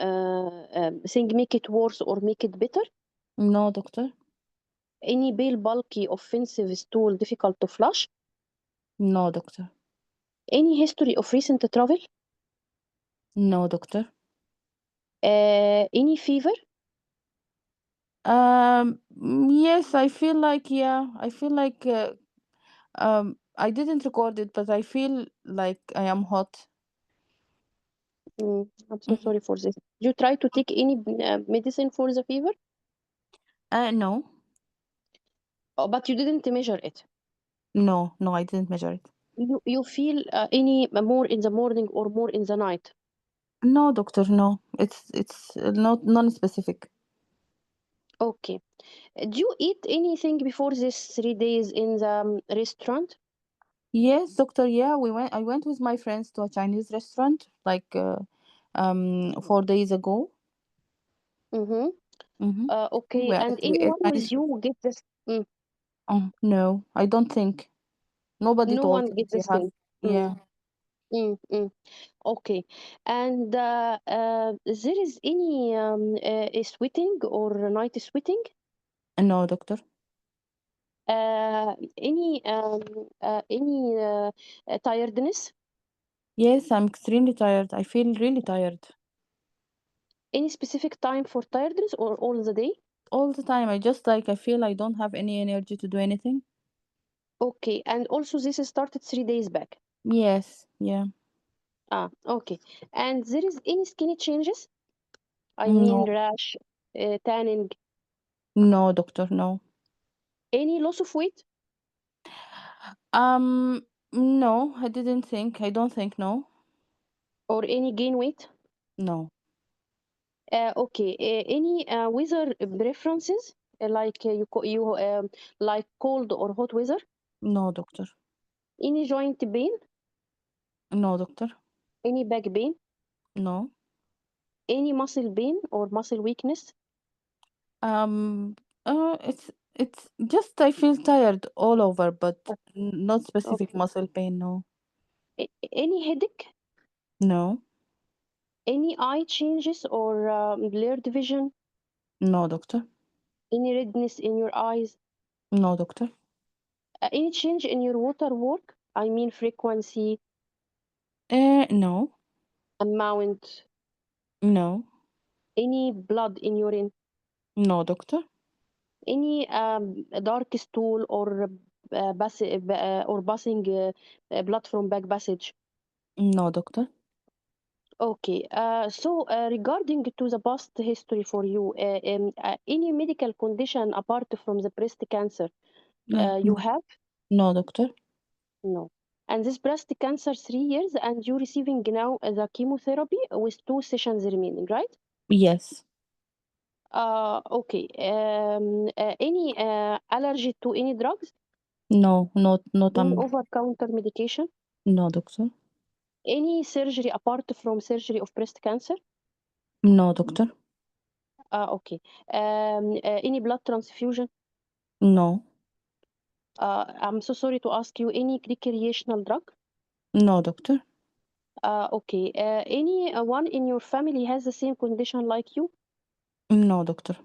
thing make it worse or make it better? No, doctor. Any pale, bulky, offensive stool difficult to flush? No, doctor. Any history of recent travel? No, doctor. Any fever? Yes, I feel like, yeah, I feel like I didn't record it, but I feel like I am hot. I'm so sorry for this. You try to take any medicine for the fever? No. Oh, but you didn't measure it. No, no, I didn't measure it. You feel any more in the morning or more in the night? No, doctor, no. It's not non-specific. Okay. Do you eat anything before this 3 days in the restaurant? Yes, doctor, yeah, I went with my friends to a Chinese restaurant like 4 days ago. Mm-hmm. Mm-hmm. Okay. And We ate anyone Chinese with you get this? Oh, no, I don't think. Nobody No told one me get the they have. same. Mm, Yeah. mm. Okay. And there is any sweating or night sweating? No, doctor. Any tiredness? Yes, I'm extremely tired. I feel really tired Any specific time for tiredness or all the day? all the time. I feel I don't have any energy to do anything. Okay, and also this started 3 days back. Yes, yeah. Okay. And there is any skin changes? I mean No, rash, tanning, no, doctor, no. any loss of weight No, I didn't think. I don't think, no. or any gain weight? No, Okay. Any weather preferences? Like you like cold or hot weather? no, doctor. Any joint pain? No, doctor. Any back pain? No. Any muscle pain or muscle weakness? Um, It's just I feel tired all over, but Okay. not specific Okay. muscle pain, no. Any headache? No. Any eye changes or blurred vision? No, doctor. Any redness in your eyes? No, doctor. Any change in your water work? I mean frequency, No. amount, No. any blood in urine, No, doctor. any dark stool or passing blood from back passage. No, doctor. Okay. So regarding to the past history for you, any medical condition apart from the breast cancer you have? No, doctor. No. And this breast cancer 3 years, and you receiving now the chemotherapy with 2 sessions remaining, right? Yes. Okay. Any allergy to any drugs? No, not Any over-counter medication? no, doctor. Any surgery apart from surgery of breast cancer? No, doctor. Okay. Any blood transfusion? No. I'm so sorry to ask you, any recreational drug? No, doctor. Okay. Any one in your family has the same condition like you? No, doctor.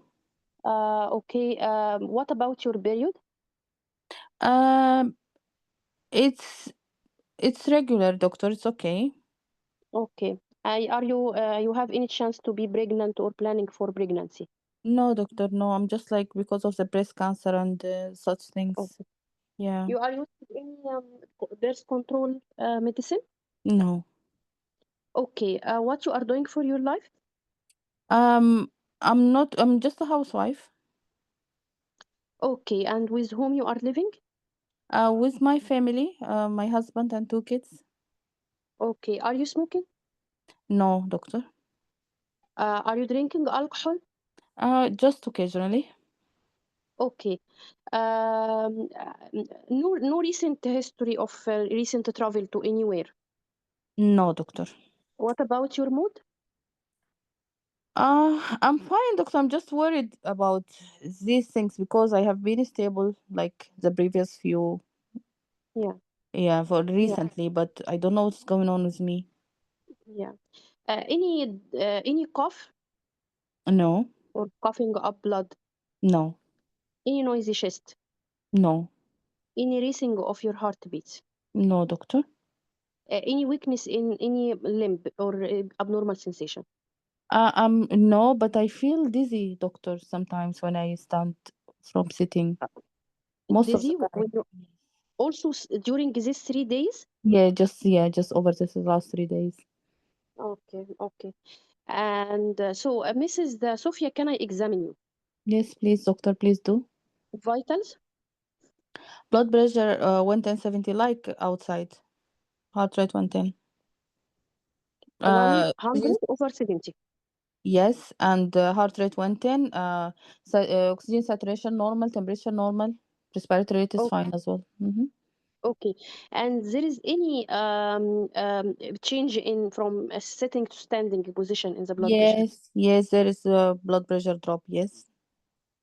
Okay. What about your period? Um, it's regular, doctor. It's okay. Okay. Are you have any chance to be pregnant or planning for pregnancy? No, doctor. No, I'm just like because of the breast cancer and such things. Okay. Yeah. You are using any birth control medicine? No. Okay. What you are doing for your life? I'm not. I'm just a housewife. Okay. And with whom you are living? With my family, my husband and 2 kids. Okay. Are you smoking? No, doctor. Are you drinking alcohol? Just occasionally. Okay. No recent history of recent travel to anywhere. No, doctor. What about your mood? I'm fine, doctor. I'm just worried about these things because I have been stable like the previous few, Yeah, for recently, but I don't know what's going on with me. yeah. Any cough No, or coughing up blood? no, Any noisy chest? no, Any racing of your heartbeats? no, doctor. Any weakness in any limb or abnormal sensation? No, but I feel dizzy, doctor, sometimes when I stand from sitting. Most of the Dizzy time. also during these 3 days? Yeah, just over this last 3 days. Okay, okay. And so, Mrs. Sophia, can I examine you? Yes, please, doctor, please do. Vitals? Blood pressure 110/70 like outside. Heart rate 110. 100 over 70. Yes, and heart rate 110. Oxygen saturation normal, temperature normal, respiratory rate is Okay. fine as well. Okay. And there is any change in from a sitting to standing position in the blood pressure? Yes, there is a blood pressure drop. Yes,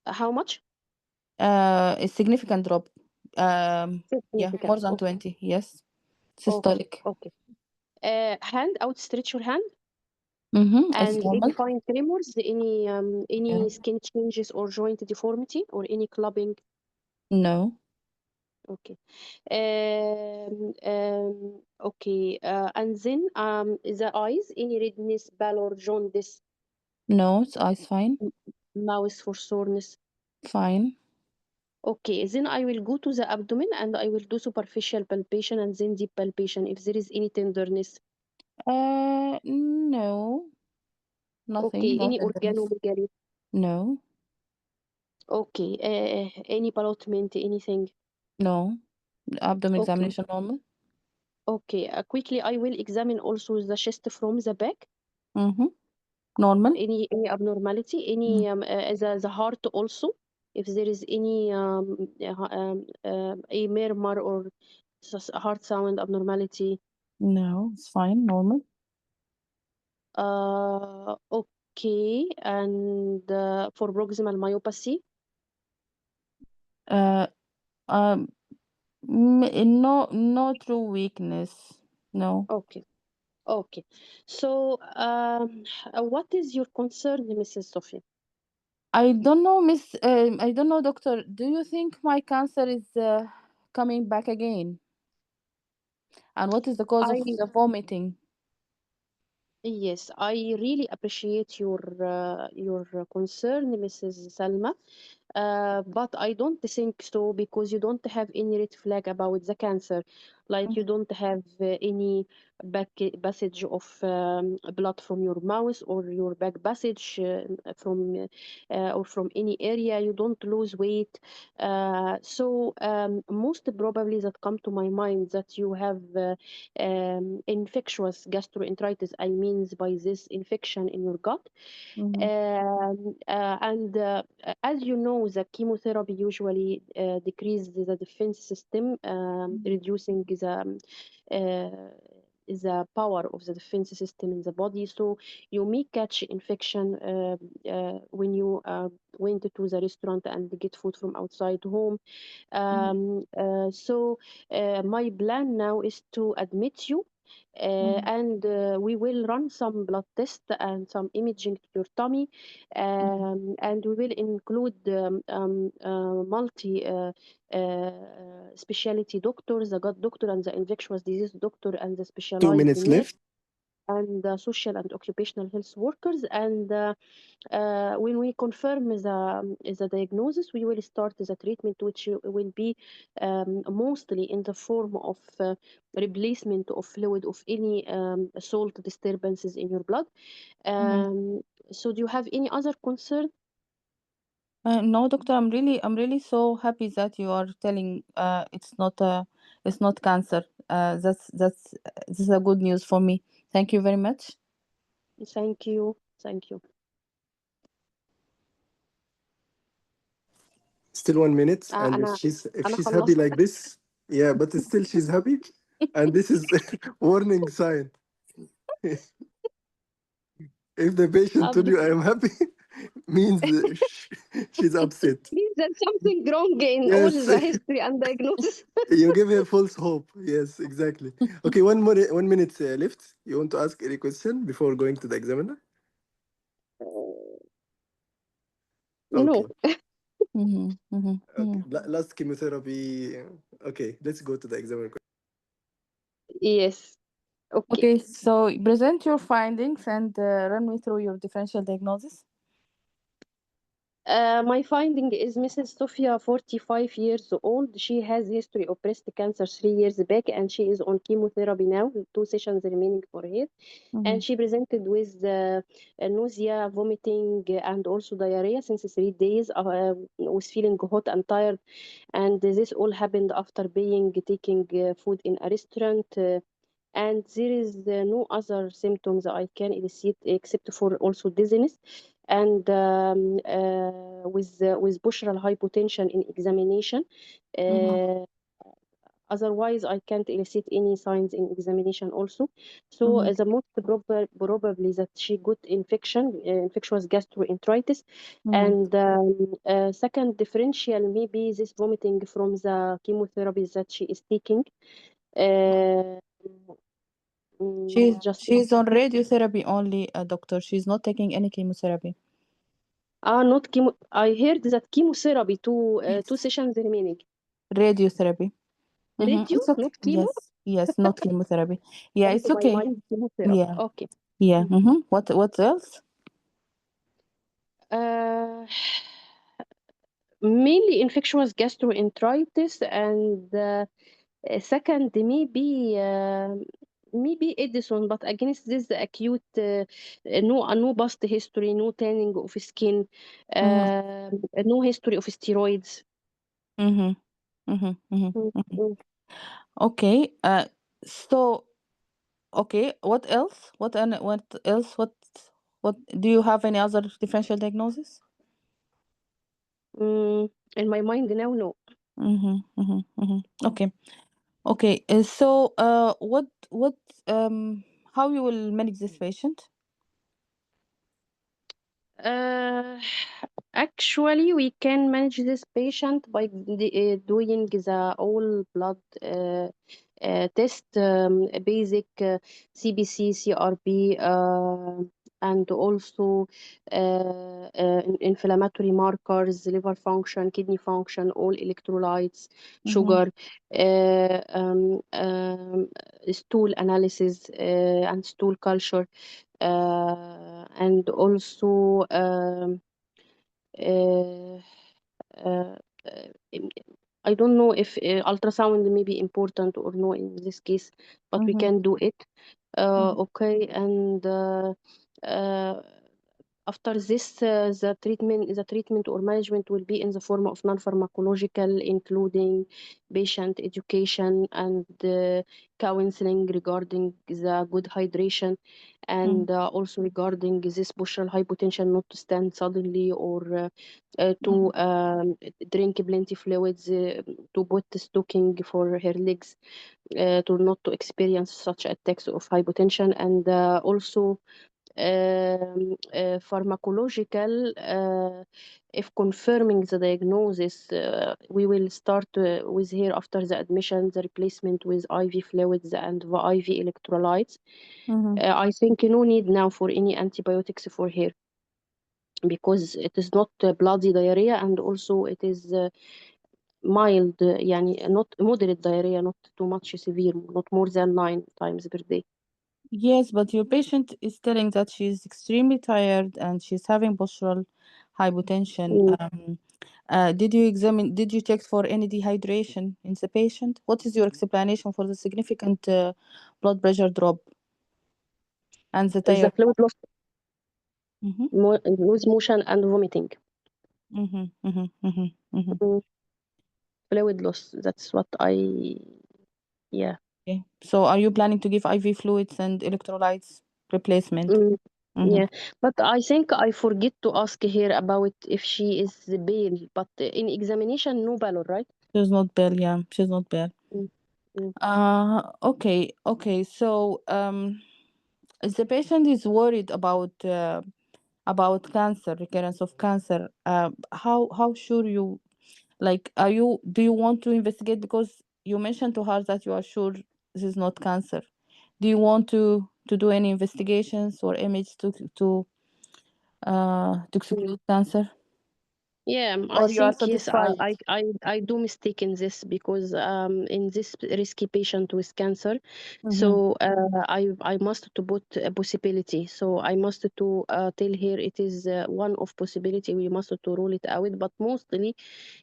How much? a significant drop. Yeah, Significant. more than Okay. 20. Yes, Okay. systolic. Okay. Hand, outstretch your hand. It's And any normal. fine tremors, any Yeah. skin changes or joint deformity or any clubbing? No, Okay. Okay. And then the eyes, any redness, pallor, jaundice, no, it's eyes fine, mouth for soreness. fine. Okay, then I will go to the abdomen and I will do superficial palpation and then deep palpation if there is any tenderness. No, nothing. Okay, No any tenderness. organomegaly. No, Okay, any ballotment, anything. no. Abdomen Okay, examination normal. okay. Quickly, I will examine also the chest from the back. Normal. Any abnormality, any the heart also. If there is any a murmur or heart sound abnormality. No, it's fine. Normal. Okay, and for proximal myopathy. Uh, um, no true weakness. No. Okay. Okay. So, what is your concern, Mrs. Sophia? I don't know, Miss. I don't know, doctor. Do you think my cancer is coming back again? And what is the cause of I the vomiting? Yes, I really appreciate your concern, Mrs. Salma. But I don't think so because you don't have any red flag about the cancer. Like you don't have any back passage of blood from your mouth or your back passage or from any area. You don't lose weight. So most probably that come to my mind that you have infectious gastroenteritis. I means by this infection in your gut. Mhm, And as you know, the chemotherapy usually decreases the defense system, reducing uh, the power of the defense system in the body. So you may catch infection when you went to the restaurant and get food from outside home. mhm, My plan now is to admit you, mhm, and we will run some blood tests and some imaging to your tummy, mhm, and we will include multi specialty doctors, the gut doctor and the infectious disease doctor and the 2 minutes specialized nurse left. and the social and occupational health workers. And when we confirm the diagnosis, we will start the treatment, which will be mostly in the form of replacement of fluid of any salt disturbances in your blood. mhm. So, do you have any other concern? No, doctor. I'm really so happy that you are telling it's not cancer. This is a good news for me. Thank you very much. Thank you. Thank you. Still 1 minute, and أنا if أنا she's happy خلصت. like this, yeah, but still she's happy, and this is warning sign. If the patient told This you I am happy, means she's upset. means that something wrong in all Yes, the history and diagnosis. you give her false hope. Yes, exactly. Okay, 1 minute left. You want to ask any question before going to the examiner? No. Okay. Mhm, mhm, Okay. mhm. Last chemotherapy. Okay, let's go to the examiner. Yes. Okay. Okay, so present your findings and run me through your differential diagnosis. My finding is Mrs. Sofia, 45 years old. She has history of breast cancer 3 years back, and she is on chemotherapy now, 2 sessions remaining for her. And Mhm, she presented with nausea, vomiting, and also diarrhea since 3 days. Was feeling hot and tired, and this all happened after taking food in a restaurant. And there is no other symptoms I can elicit except for also dizziness and with postural hypotension in examination. mhm, Uh, Otherwise, I can't elicit any signs in examination also. So mhm, the most probably that she got infectious gastroenteritis. mhm. And second differential, maybe this vomiting from the chemotherapy that she is taking. Uh, just She's on radiotherapy only, doctor. She's not taking any chemotherapy. not chemo. I heard that chemotherapy, two Yes. sessions remaining. Radiotherapy. Radio, It's okay. not chemo. Yes, not chemotherapy. Yeah, Come it's to my okay. mind, chemotherapy. Yeah, Okay. yeah. What else? Uh, Mainly infectious gastroenteritis, and second maybe Edison, but against this the acute no past history, no tanning of skin, Mm-hmm, no history of steroids. mm-hmm, mm-hmm, mm-hmm, Mm, mm-hmm. mm. Okay. So okay. What else? What else? What do you have any other differential diagnosis? In my mind now, no. Mm-hmm, mm-hmm, mm-hmm. Okay. Okay. So what how you will manage this patient? Uh, Actually, we can manage this patient by doing the all blood test, basic CBC, CRP, and also inflammatory markers, liver function, kidney function, all electrolytes, sugar, stool analysis and stool culture, and also uh, uh, I don't know if ultrasound may be important or no in this case, but we can do it. Okay, and uh, after this, the treatment or management will be in the form of non-pharmacological, including patient education and counseling regarding the good hydration, and also regarding this postural hypotension, not to stand suddenly or to drink plenty fluids, to put stocking for her legs, to not to experience such attacks of hypotension, and also pharmacological. If confirming the diagnosis, we will start with here after the admission, the replacement with IV fluids and the IV electrolytes. I think no need now for any antibiotics for her, because it is not bloody diarrhea, and also it is mild, يعني not moderate diarrhea, not too much severe, not more than 9 times per day. Yes, but your patient is telling that she's extremely tired and she's having postural hypotension. Did you check for any dehydration in the patient? What is your explanation for the significant blood pressure drop and the The tired? fluid loss, Mm-hmm. lose motion and vomiting. Mm-hmm. Mm-hmm. Mm-hmm. Mm-hmm. Fluid loss, that's what yeah. Okay. So are you planning to give IV fluids and electrolytes replacement? Yeah, but I think I forget to ask her about if she is pale, but in examination, no pallor, right? She's not bad, yeah. She's not bad. Mm, mm, Okay. So the patient is worried about cancer, recurrence of cancer. How sure you, like, do you want to investigate, because you mentioned to her that you are sure this is not cancer? Do you want to do any investigations or image to mm. exclude cancer, Yeah, I or you are think yes, satisfied? I do mistake in this, because in this risky patient with cancer, Mm-hmm. so I must to put a possibility. So I must to tell her it is one of possibility. We must to rule it out, but mostly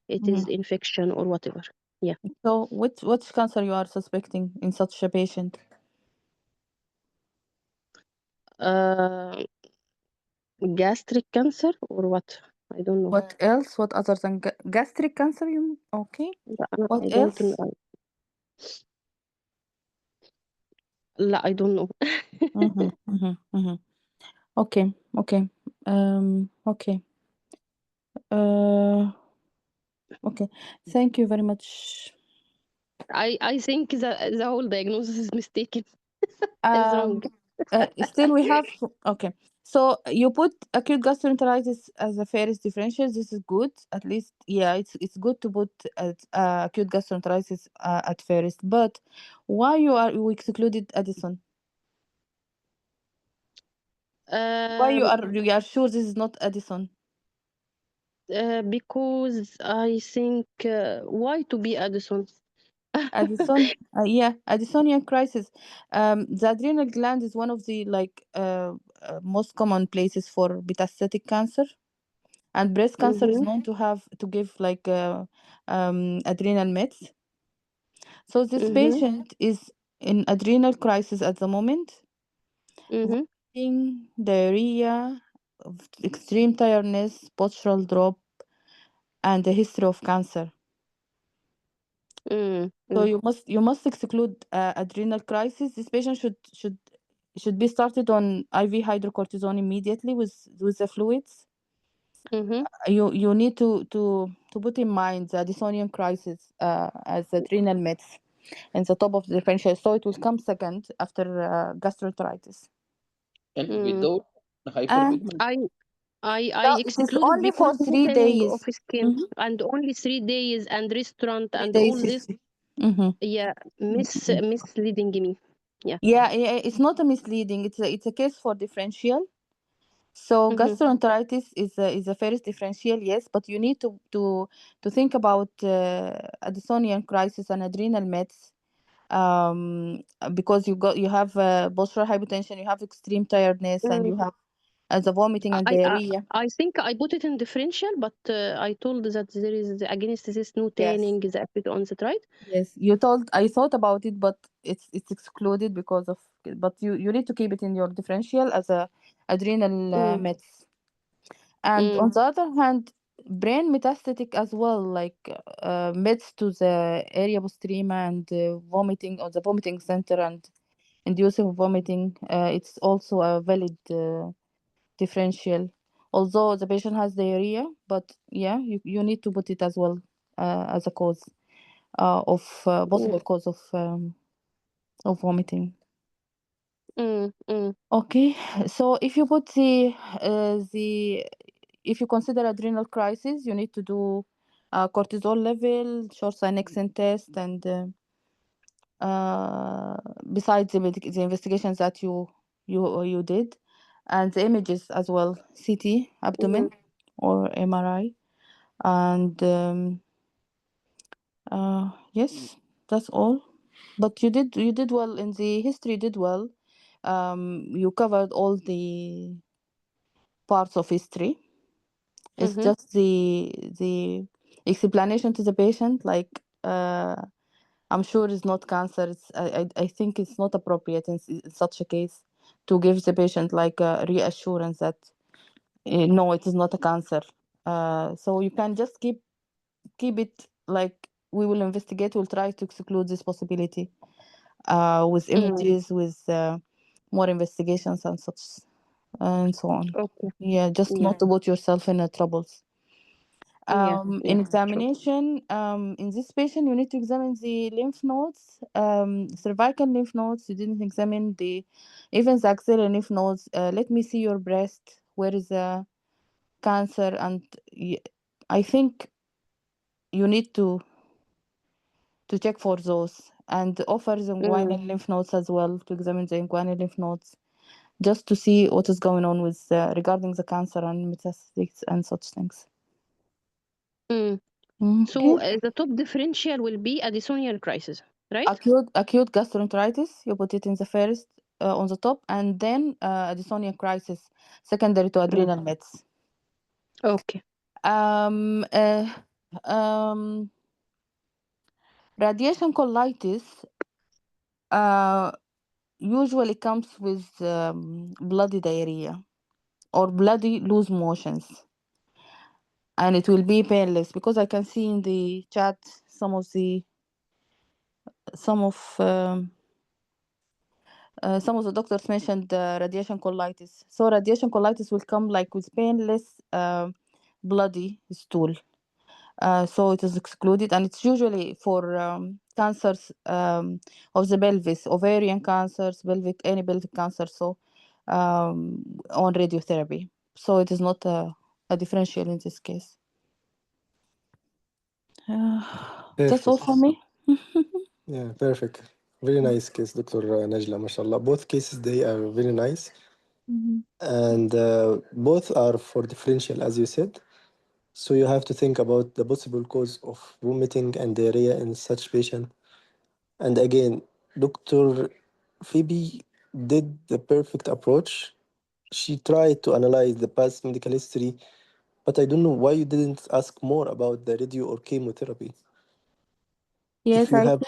it is infection or whatever. Yeah. So which cancer you are suspecting in such a patient? Uh, gastric cancer or what? I don't know. What else? What other than gastric cancer? Okay. What I don't else? know. لا, I don't know. Mm-hmm, mm-hmm, mm-hmm. Okay, okay. Okay. Okay. Thank you very much. I think the whole diagnosis is mistaken. Is wrong. Still we have, okay. So you put acute gastroenteritis as a first differential. This is good. At least, yeah, it's good to put acute gastroenteritis at first. But why you excluded Addison? Why you are sure this is not Addison? Because I think why to be Addison? Addison, yeah, Addisonian crisis. The adrenal gland is one of the most common places for metastatic cancer, and breast cancer is known to give adrenal mets. So this patient is in adrenal crisis at the moment, vomiting, diarrhea, extreme tiredness, postural drop, and a history of cancer. So you must exclude adrenal crisis. This patient should be started on IV hydrocortisone immediately with the fluids. You need to put in mind the Addisonian crisis as adrenal mets in the top of the differential, so it will come second after gastroenteritis. And without And hyperpigmentation. I No, it is excluded only for because 3 thickening days. of skin Mhm. and only 3 days and restaurant 3 and days all this. history. Mhm. Yeah, misleading me. Yeah. Yeah, it's not a misleading. It's a case for differential. So Mm-hmm. gastroenteritis is a first differential, yes, but you need to think about Addisonian crisis and adrenal mets, because you have postural hypotension, you have extreme tiredness, and you have the vomiting and I, I diarrhea. I think I put it in differential, but I told that there is against this no Yes, tanning the effect on the right. yes. I thought about it, but it's excluded because of. But you need to keep it in your differential as a adrenal Mm, mets. And mm, on the other hand, brain metastatic as well, like meds to the area postrema and vomiting or the vomiting center and inducing vomiting. It's also a valid differential. Although the patient has diarrhea, but yeah, you need to put it as well as a cause of possible cause of vomiting. mm. Okay, so if you put the if you consider adrenal crisis, you need to do cortisol level, short synexin test, and besides the investigations that you did, and the images as well, CT, abdomen, or MRI, and yes, that's all. But you did well in the history. Did well. You covered all the parts of history. It's Mm-hmm. just the explanation to the patient, like I'm sure it's not cancer. I think it's not appropriate in such a case to give the patient like a reassurance that no, it is not a cancer. So you can just keep it like we will investigate. We'll try to exclude this possibility with images, with more investigations and such and so on. Okay. Yeah, just Yeah. not to put yourself in troubles. Yeah. Yeah. In True. examination, in this patient, you need to examine the lymph nodes, cervical lymph nodes. You didn't examine even the axillary lymph nodes. Let me see your breast. Where is the cancer? And I think you need to check for those and offer the inguinal lymph nodes as well to examine the inguinal lymph nodes just to see what is going on with regarding the cancer and metastasis and such things. Mm. Okay. So the top differential will be Addisonian crisis, right? Acute gastroenteritis, you put it in the first on the top, and then Addisonian crisis, secondary to Mm. adrenal mets. Okay. Um, uh, um, Radiation colitis usually comes with bloody diarrhea or bloody loose motions, and it will be painless because I can see in the chat some of some of um, some of the doctors mentioned radiation colitis. So radiation colitis will come like with painless bloody stool. So it is excluded, and it's usually for cancers of the pelvis, ovarian cancers, any pelvic cancer. So on radiotherapy. So it is not a differential in this case. That's all Perfect. for me. Yeah, perfect. Very nice case, Dr. Najla, mashallah. Both cases, they are very nice. Mhm. And both are for differential, as you said. So you have to think about the possible cause of vomiting and diarrhea in such patient. And again, Dr. Phoebe did the perfect approach. She tried to analyze the past medical history, but I don't know why you didn't ask more about the radio or chemotherapy. If Yes, you have,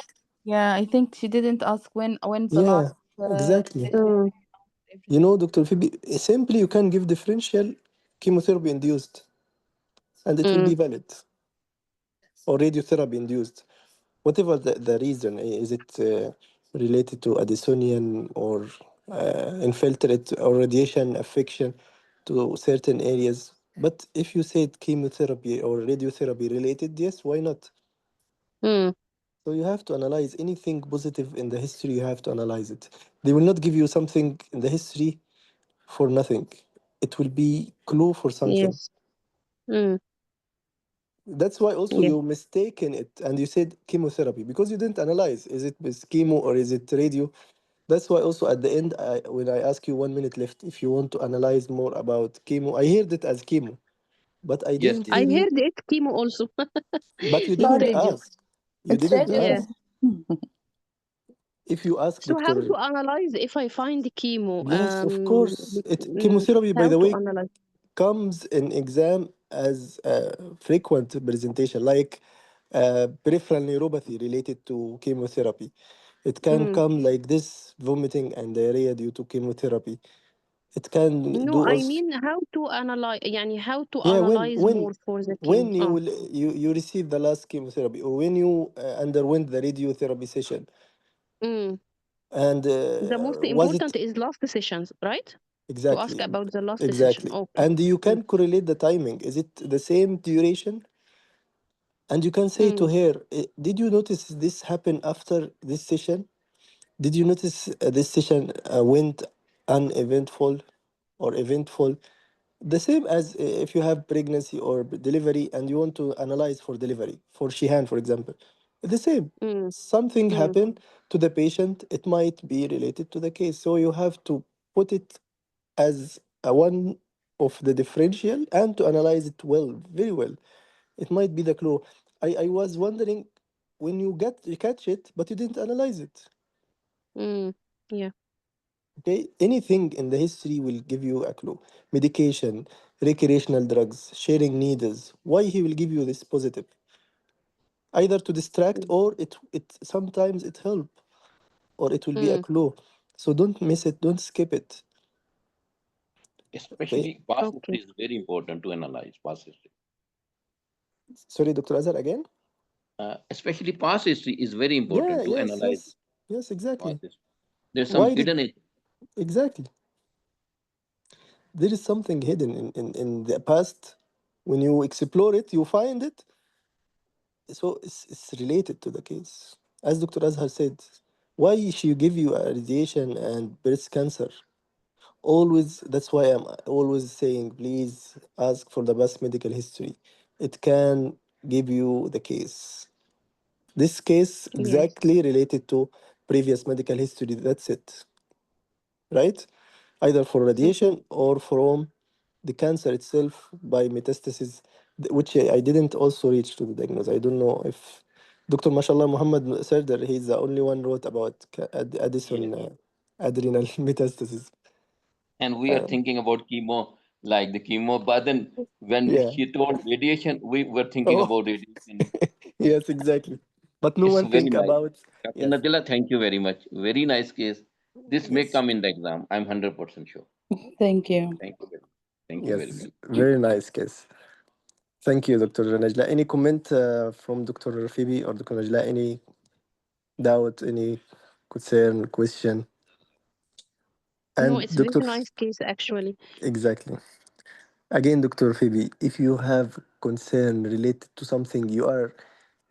I think she didn't ask when's the yeah, last exactly. Mm. You everything. know, Dr. Phoebe, simply you can give differential chemotherapy induced and it will Mm. be valid, or radiotherapy induced. Whatever the reason, is it related to Addisonian or infiltrate or radiation affection to certain areas? But if you said chemotherapy or radiotherapy related, yes, why not? Mm. So you have to analyze anything positive in the history, you have to analyze it. They will not give you something in the history for nothing. it will be clue for something. Yes. Mm. That's why also Yeah. you mistaken it and you said chemotherapy because you didn't analyze is it with chemo or is it radio. That's why also at the end, when I ask you 1 minute left, if you want to analyze more about chemo, I heard it as chemo, but I Yes, didn't yes. I hear you. heard it chemo also. But you Not didn't Radio. ask. You it's didn't radio. Yeah. ask. If you ask So how Doctor, to analyze if I find the chemo? yes, of course. It chemotherapy, by How the to way, analyze? comes in exam as a frequent presentation, like peripheral neuropathy related to chemotherapy. It can Mm. come like this, vomiting and diarrhea due to chemotherapy. It can No, do I also. mean how to analyze, يعني how to Yeah, analyze more for the chemo. when you will you receive the last chemotherapy or when you underwent the radiotherapy session, Mm. and The most was it important is last sessions, right? To ask exactly about the last session. exactly, Okay. and you Mm. can correlate the timing. Is it the same duration? And you can say to Mm. her, did you notice this happened after this session? Did you notice this session went uneventful or eventful? The same as if you have pregnancy or delivery and you want to analyze for delivery, for Shihan, for example. The same. Mm. Something Mm. happened to the patient, it might be related to the case. So you have to put it as a one of the differential and to analyze it well, very well. It might be the clue. I was wondering when you catch it, but you didn't analyze it. Mm. Yeah. Okay, anything in the history will give you a clue. Medication, recreational drugs, sharing needles. Why he will give you this positive? Either to distract or it sometimes it help or it will be a Mm. clue. So don't miss it, don't skip it. Okay. Especially past Okay. history is very important to analyze past history. Sorry, Dr. Azhar again? Especially past history is very Yeah, important to yes, analyze yes. Yes, past exactly. history. There's some Why did hidden agenda. exactly? There is something hidden in the past. When you explore it, you find it. So it's related to the case. As Dr. Azhar said, why she give you a radiation and breast cancer? Always, that's why I'm always saying, please ask for the best medical history. It can give you the case. This case Yes. exactly related to previous medical history. That's it, right? Either for Mm-hmm. radiation or from the cancer itself by metastasis, which I didn't also reach to the diagnosis. I don't know if Dr. Mashallah Muhammad Sardar, he's the only one wrote about Addison Yes. adrenal metastasis. And we are Um, thinking about chemo, like the chemo, but then when yeah. she told radiation, we were thinking Oh, about radiation. yes, exactly. But no It's one very think nice. about, Dr. yes, Najla, thank you very much. Very nice case. This may yes, come in the exam. I'm 100% sure. Thank you. Thank you very much. Thank you very yes, much. very nice case. Thank you, Dr. Najla. Any comment from Dr. Phoebe or Dr. Najla? Any doubt, any concern, question? No, And it's very Dr. nice case actually. Exactly. Again, Dr. Phoebe, if you have concern related to something you are,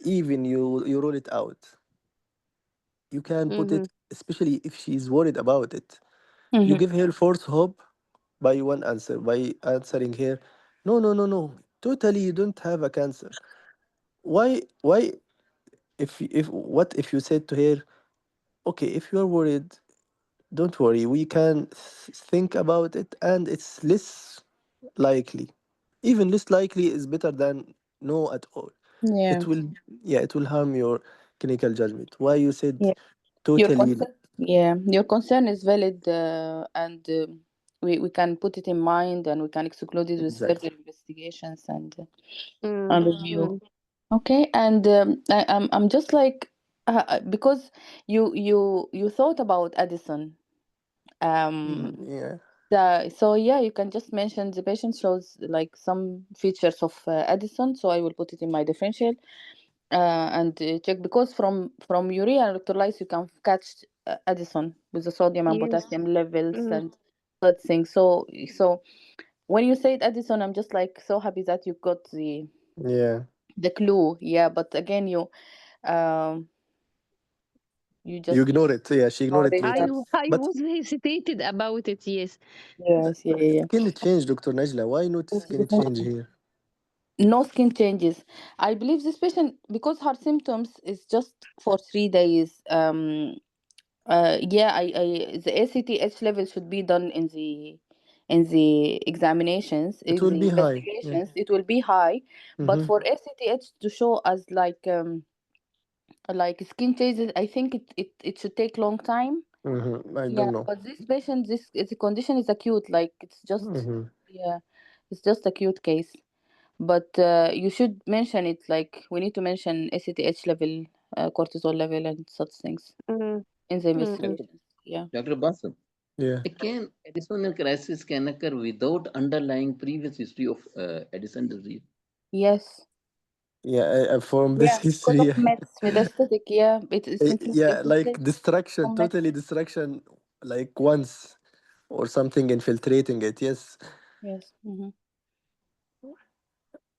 even you roll it out, you can put Mm-hmm. it, especially if she's worried about it. You Mhm. give her false hope by one answer, by answering her, no, no, no, no, totally you don't have a cancer. Why if what if you said to her, okay, if you're worried, don't worry, we can think about it and it's less likely. Even less likely is better than no at all. Yeah. It will, yeah, it will harm your clinical judgment. Why you said Yeah. Your totally concern. Yeah. Your concern is valid, and we can put it in mind, and we can exclude it with further exactly. investigations Mm. and review. Mm. Okay. And I'm just like because you thought about Addison. Um. Yeah, So yeah, you can just mention the patient shows like some features of Addison. So I will put it in my differential. And check because from urea and electrolytes you can catch Addison with the sodium and Yes. potassium levels Mm. and that thing. So when you said Addison, I'm just like so happy that you got yeah, the clue. Yeah, but again, you um You You just ignore it. Yeah, she ignored it ignored it. later. I But was hesitated about it. Yes. Yes, yeah. skin change, Dr. Najla. Why not skin change here? No skin changes. I believe this patient, because her symptoms is just for 3 days. Yeah, the ACTH level should be done in the examinations, It in will the be high. Yeah. investigations. It will be high, but Mm-hmm. for ACTH to show as like skin changes, I think it should take long time. Mm-hmm. I Yeah, don't know. but this patient, the condition is acute. Like it's just, Mm-hmm. yeah, it's just acute case. But you should mention it. Like we need to mention ACTH level, cortisol level, and such things Mm, in the mm, mm. investigations. Yeah. Dr. Basu, Yeah. can Addisonal crisis can occur without underlying previous history of Addison disease? Yes. Yeah. From this Yeah. Because history, of metastatic. Yeah. It's yeah, like infiltration destruction, from mets. totally destruction, like once or something infiltrating it. Yes. Yes.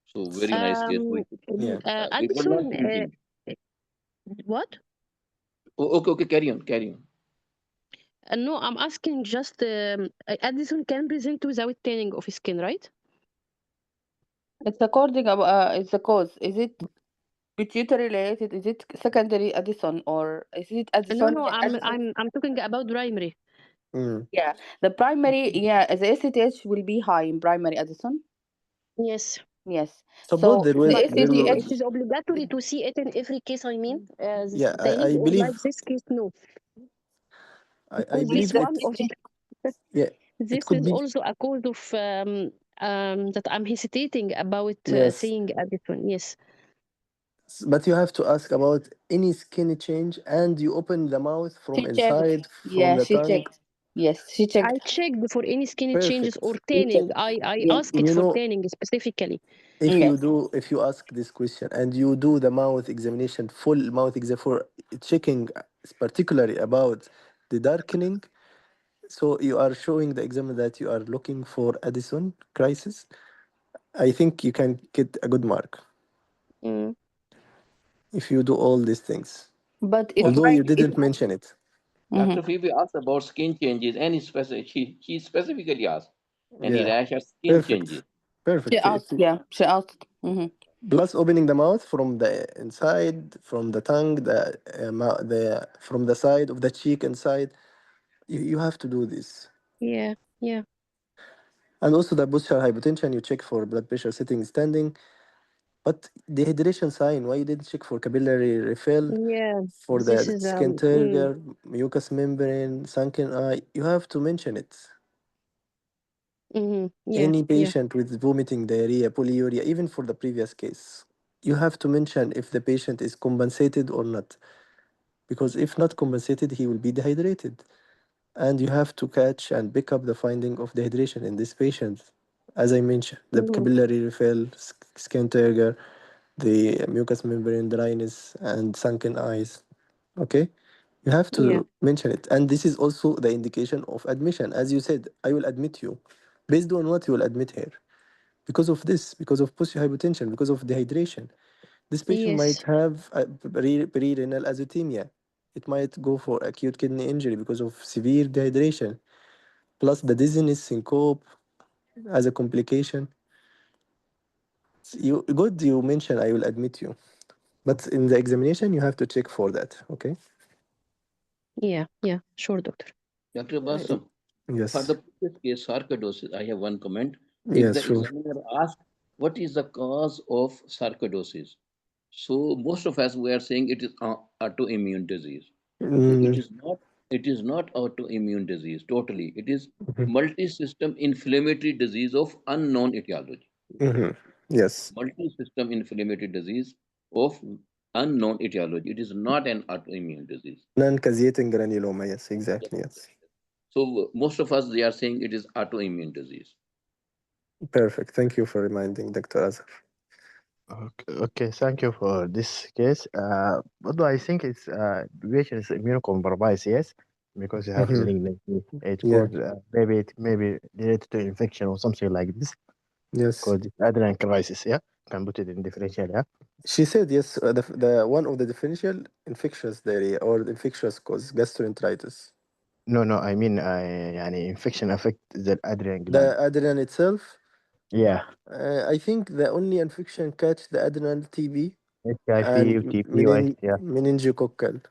So very nice case. Yeah. We will not Addison, continue. what? Oh, okay, okay, carry on, carry on. No, I'm asking just Addison can present without tanning of skin, right? It's according it's the cause. Is it pituitary related? Is it secondary Addison, or is it No, Addison? no, Addison. I'm talking about primary. Mm. Yeah. The primary. Yeah. The ACTH will be high in primary Addison. Yes. Yes. Suppose So there will the But there will it is obligatory to see it in every case, I mean, this yeah, staining, I or like believe this case, no. I Because only this believe the one it. of skin Yeah, it this could is be. also a cause of that I'm hesitating about Yes. saying Addison. Yes. But you have to ask about any skin change, and you open the mouth from She checked. inside, from Yeah, the she tongue. checked. Yes, she I checked. checked for any skin changes or Perfect. She tanning. checked. I Yes. asked You for know, tanning specifically. Yes. if you ask this question and you do the mouth examination, full mouth exam for checking, particularly about the darkening, so you are showing the examiner that you are looking for Addison crisis. I think you can get a good mark Mm. if you do all these things. But it Although you might. It didn't might. mention it. Dr. Mhm. Phoebe asked about skin changes and she specifically asked any Yeah, rash or skin changes. perfect. She Perfect. asked. Yeah, she asked. Plus opening the mouth from the inside, from the tongue, the from the side of the cheek inside. You have to do this. Yeah. Yeah. And also the postural hypotension, you check for blood pressure sitting, standing. But dehydration sign, why you didn't check for capillary refill, Yeah. for This the is skin turgor, mucous membrane, sunken eye? You have to mention it. yeah. Any Yeah. patient with vomiting, diarrhea, polyuria, even for the previous case, you have to mention if the patient is compensated or not. Because if not compensated, he will be dehydrated. And you have to catch and pick up the finding of dehydration in this patient. As I mentioned, the Mm-hmm. capillary refill, skin turgor, the mucous membrane dryness, and sunken eyes. Okay? You have Yeah. to mention it. And this is also the indication of admission. As you said, I will admit you. Based on what you will admit here? Because of this, because of postural hypotension, because of dehydration. This patient might Yes. have a pre-renal azotemia. It might go for acute kidney injury because of severe dehydration, plus the dizziness, syncope as a complication. You good you mentioned, I will admit you. But in the examination, you have to check for that. Okay? Yeah. Yeah. Sure, doctor. Dr. Uh, Basu, for Yes. the previous case, sarcoidosis, I have one comment. If Yes, the sure. examiner asks, what is the cause of sarcoidosis? So most of us we are saying it is autoimmune disease. So Mm, it is not autoimmune disease totally. It is mhm, multi-system inflammatory disease of unknown etiology. mhm. Yes. Multi-system inflammatory disease of unknown etiology. It is not an autoimmune disease. Non-caseating granuloma. Yes, Yes, exactly. yes, Yes. yes. So most of us they are saying it is autoimmune disease. Perfect. Thank you for reminding Dr. Azhar. Okay, thank you for this case. Although I think it's patient is immunocompromised, yes, because you have Mhm. malignancy. It Yeah. could maybe related to infection or something like this, Yes. called adrenal crisis. Yeah. can put it in differential, yeah? She said yes. The one of the differential infectious diarrhea or infectious cause gastroenteritis. No, I mean, يعني infection affect the adrenal The gland. adrenal itself. Yeah, I think the only infection catch the adrenal TB and HIV, TB, yeah, meningococcal.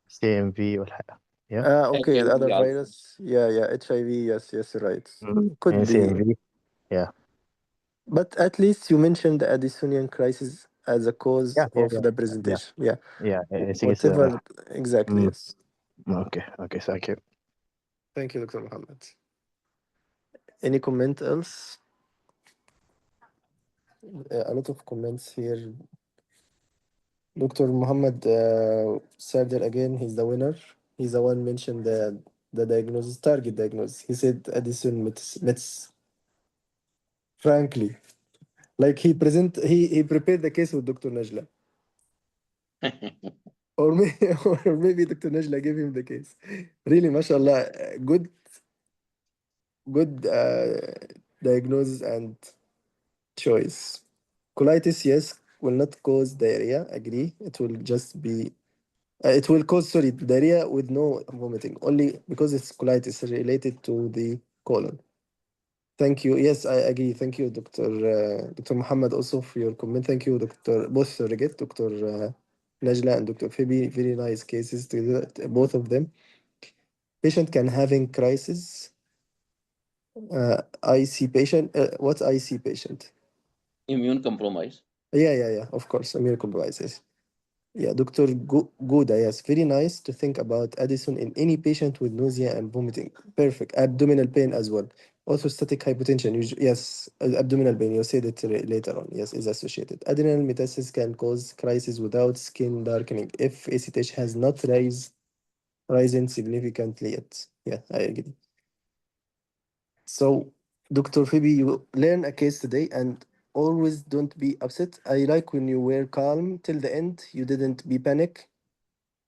CMV والحاجة. Yeah, Okay, the HIV other also. virus. Yeah, HIV. Yes, you're right. and Could be. CMV, yeah, But at least you mentioned the Addisonian crisis as a cause yeah, of the presentation. Yeah. sige Whatever. Exactly. Mm. Yes. Okay, thank you. Thank you, Dr. Muhammad. Any comment else? A lot of comments here. Dr. Muhammad Sardar again, he's the winner. He's the one mentioned the diagnosis, target diagnosis. He said Addison Mets. Frankly, like he prepared the case with Dr. Najla. Or maybe, or maybe Dr. Najla gave him the case. Really, mashallah, good diagnosis and choice. Colitis, yes, will not cause diarrhea. Agree. It will just be. It will cause diarrhea with no vomiting, only because it's colitis related to the colon. Thank you. Yes, I agree. Thank you, Dr. Muhammad, also for your comment. Thank you, both surrogate, Dr. Najla and Dr. Phoebe. Very nice cases to both of them. Patient can having crisis. IC patient. What's IC patient? Immune compromise. Yeah. Of course, immunocompromises. Yeah, Dr. Gouda, yes, very nice to think about Addison in any patient with nausea and vomiting. Perfect. Abdominal pain as well. Orthostatic hypotension, yes, abdominal pain, you said it later on, yes, is associated. Adrenal metastasis can cause crisis without skin darkening if ACTH has not risen significantly yet. Yeah, I agree. So, Dr. Phoebe, you learn a case today and always don't be upset. I like when you were calm till the end, you didn't be panic.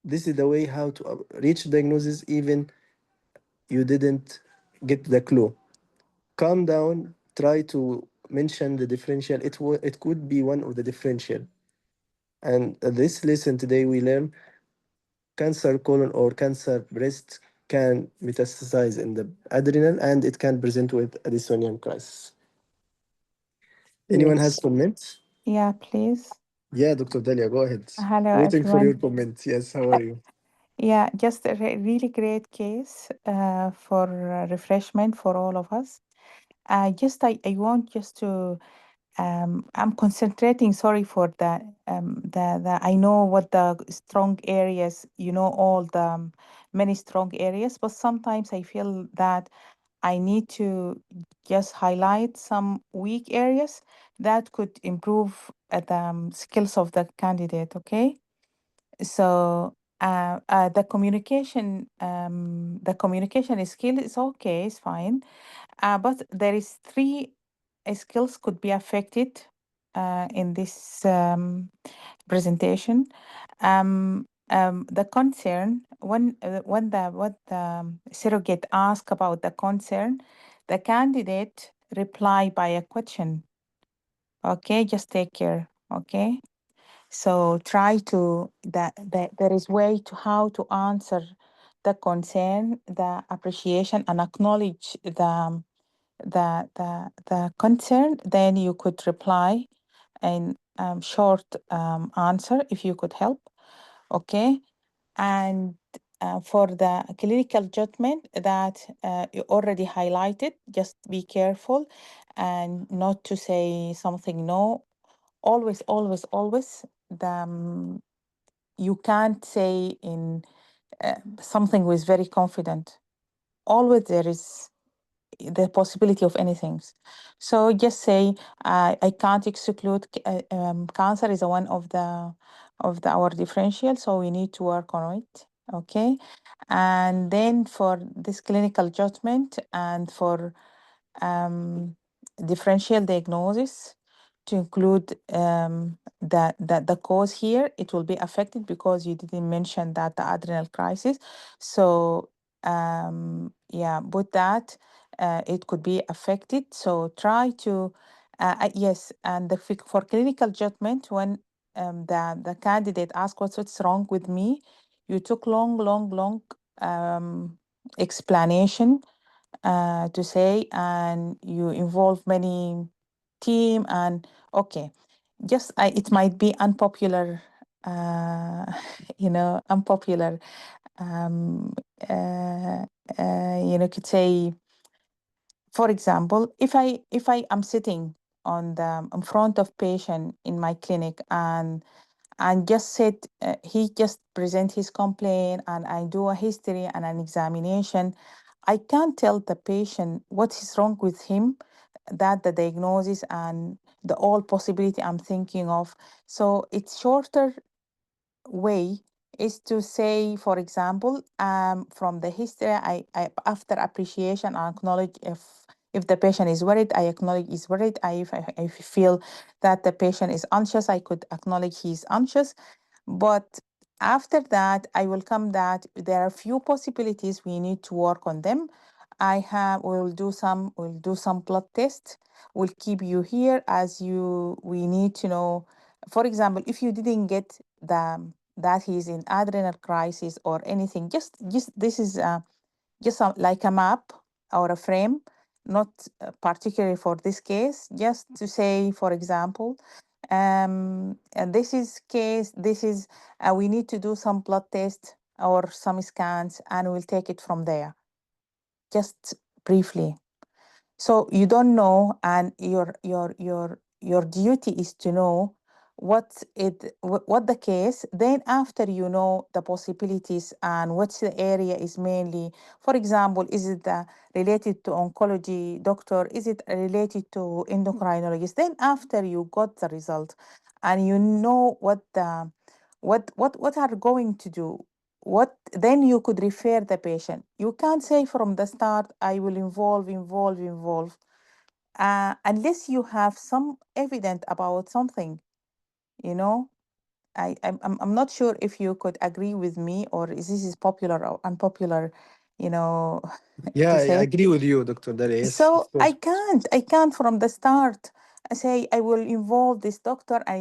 This is the way how to reach diagnosis even you didn't get the clue. Calm down, try to mention the differential. It could be one of the differential. And this lesson today we learn cancer colon or cancer breast can metastasize in the adrenal and it can present with Addisonian crisis. Anyone has Yes. comments? Yeah, please. Yeah, Dr. Dalia, go ahead. Hello, Waiting for your everyone. comment. Yes, how are you? Yeah, just a really great case for refreshment for all of us. I want just to I'm concentrating. Sorry for that. The I know what the strong areas. You know all the many strong areas, but sometimes I feel that I need to just highlight some weak areas that could improve the skills of the candidate. Okay, so the communication skill is okay, it's fine, but there is three skills could be affected in this presentation. The concern when the what the surrogate ask about the concern, the candidate reply by a question. Okay, just take care. Okay, so try to that there is way to how to answer the concern, the appreciation, and acknowledge the concern. Then you could reply in short answer if you could help. Okay, and for the clinical judgment that you already highlighted, just be careful and not to say something no. Always you can't say in something with very confident. Always there is the possibility of anything. So just say I can't exclude cancer is one of our differential, so we need to work on it. Okay, and then for this clinical judgment and for differential diagnosis to include the cause here, it will be affected because you didn't mention that the adrenal crisis. So yeah, but that it could be affected. So try to Yes, and for clinical judgment, when the candidate asked what's wrong with me, you took long explanation to say, and you involve many team, and okay, just it might be unpopular, unpopular, um, could say, for example, if I am sitting in front of patient in my clinic, and just said, he just present his complaint, and I do a history and an examination, I can't tell the patient what is wrong with him, that the diagnosis and the all possibility I'm thinking of. So it's shorter way is to say, for example, from the history, I after appreciation, I acknowledge if the patient is worried, I acknowledge he's worried. If I feel that the patient is anxious, I could acknowledge he's anxious. But after that, I will come that there are few possibilities we need to work on them. We'll do some blood tests. We'll keep you here as we need to know. For example, if you didn't get that he's in adrenal crisis or anything, just this is just like a map or a frame, not particularly for this case, just to say, for example, and this is case, this is we need to do some blood tests or some scans, and we'll take it from there, just briefly. So you don't know, and your duty is to know what the case. Then after you know the possibilities and what's the area is mainly. For example, is it related to oncology doctor? Is it related to endocrinologist? Then after you got the result, and you know what are going to do, what then you could refer the patient. You can't say from the start, I will involve, unless you have some evidence about something, you know. I'm not sure if you could agree with me, or is this popular or unpopular, you know, Yeah, to I say. agree with you, Dr. Dalia. Yes, So of course. I can't from the start say I will involve this doctor. I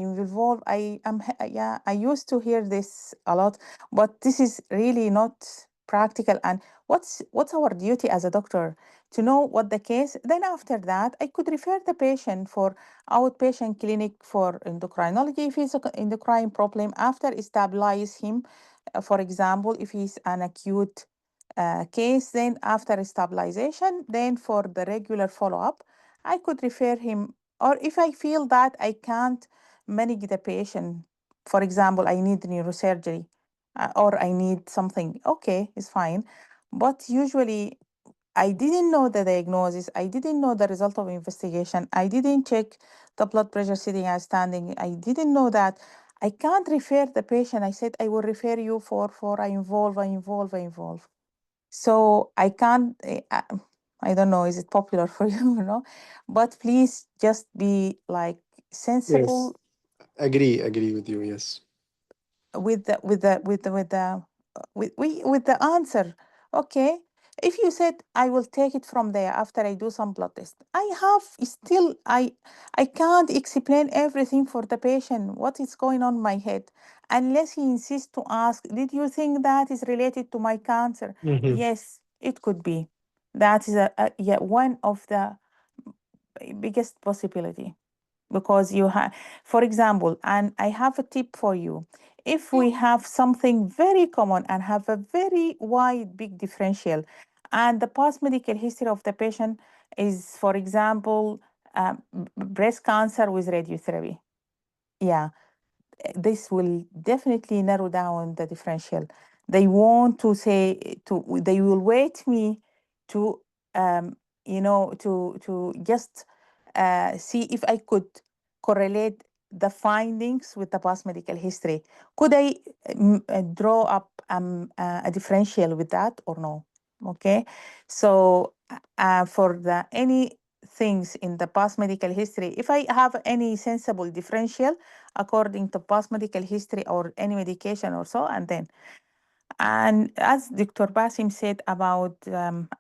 used to hear this a lot, but this is really not practical. And what's our duty as a doctor? To know what the case. Then after that, I could refer the patient for outpatient clinic for endocrinology if he's an endocrine problem. After stabilize him, for example, if he's an acute case, then after stabilization, then for the regular follow-up, I could refer him. Or if I feel that I can't manage the patient, for example, I need neurosurgery, or I need something, okay, it's fine. But usually I didn't know the diagnosis, I didn't know the result of investigation, I didn't check the blood pressure sitting and standing, I didn't know that. I can't refer the patient. I said I will refer you for I involve. So I can't, I don't know, is it popular for you or no? But please just be like Yes, sensible agree with you. Yes. with the answer. Okay. If you said I will take it from there after I do some blood test, I can't explain everything for the patient what is going on in my head, unless he insists to ask, did you think that is related to my cancer? Mm-hmm. Yes, it could be. That is one of the biggest possibility, because you have, for example, and I have a tip for you. If we have something very common and have a very wide big differential, and the past medical history of the patient is, for example, breast cancer with radiotherapy, yeah, this will definitely narrow down the differential. They want to say, they will wait me to to just see if I could correlate the findings with the past medical history. Could I draw up a differential with that or no? Okay, so for the any things in the past medical history, if I have any sensible differential according to past medical history or any medication or so, and then And as Dr. Basim said about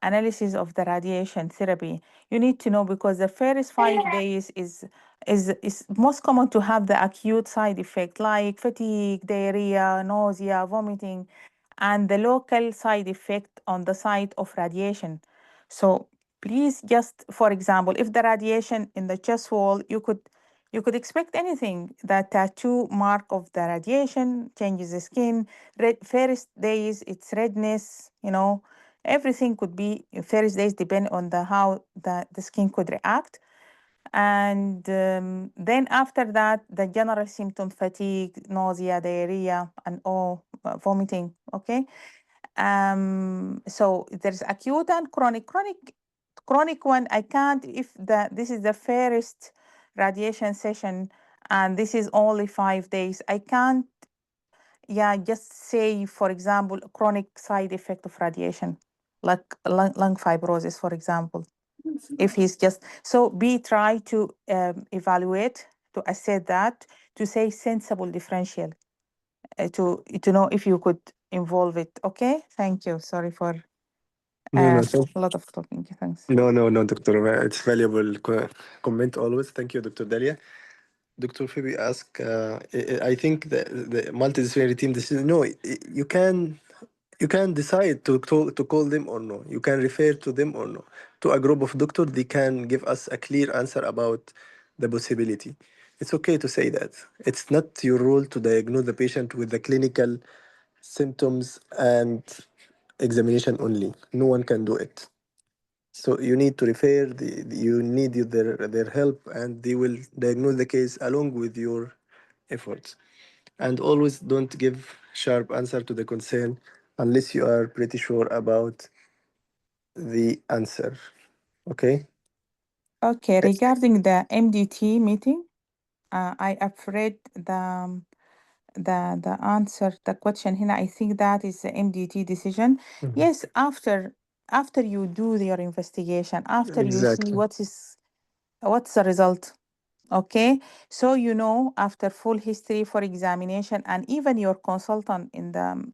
analysis of the radiation therapy, you need to know because the first 5 days is most common to have the acute side effect like fatigue, diarrhea, nausea, vomiting, and the local side effect on the site of radiation. So please just, for example, if the radiation in the chest wall, you could expect anything. The tattoo mark of the radiation changes the skin. First days, it's redness, everything could be first days depend on how the skin could react. And then after that, the general symptom, fatigue, nausea, diarrhea, and vomiting, okay? So there's acute and chronic. Chronic one, I can't, if this is the first radiation session and this is only 5 days, I can't, just say, for example, chronic side effect of radiation, like lung fibrosis, for example. If he's just, so try to evaluate, to assess that, to say sensible differential, to know if you could involve it. Okay, thank you. Sorry for No, a lot of talking. Thanks. no, Doctor. It's valuable comment always. Thank you, Dr. Dalia. Dr. Phoebe asked, I think the multidisciplinary team decision. No, you can decide to call them or no. You can refer to them or no. To a group of doctors, they can give us a clear answer about the possibility. It's okay to say that. It's not your role to diagnose the patient with the clinical symptoms and examination only. No one can do it. So you need to refer. You need their help, and they will diagnose the case along with your efforts. And always don't give sharp answer to the concern unless you are pretty sure about the answer. Okay. Okay, regarding the MDT meeting, I have read the answer, the question here. I think that is the MDT decision. Mhm. Yes, after you do your investigation, after you see Exactly. what's the result. Okay, so after full history for examination, and even your consultant in the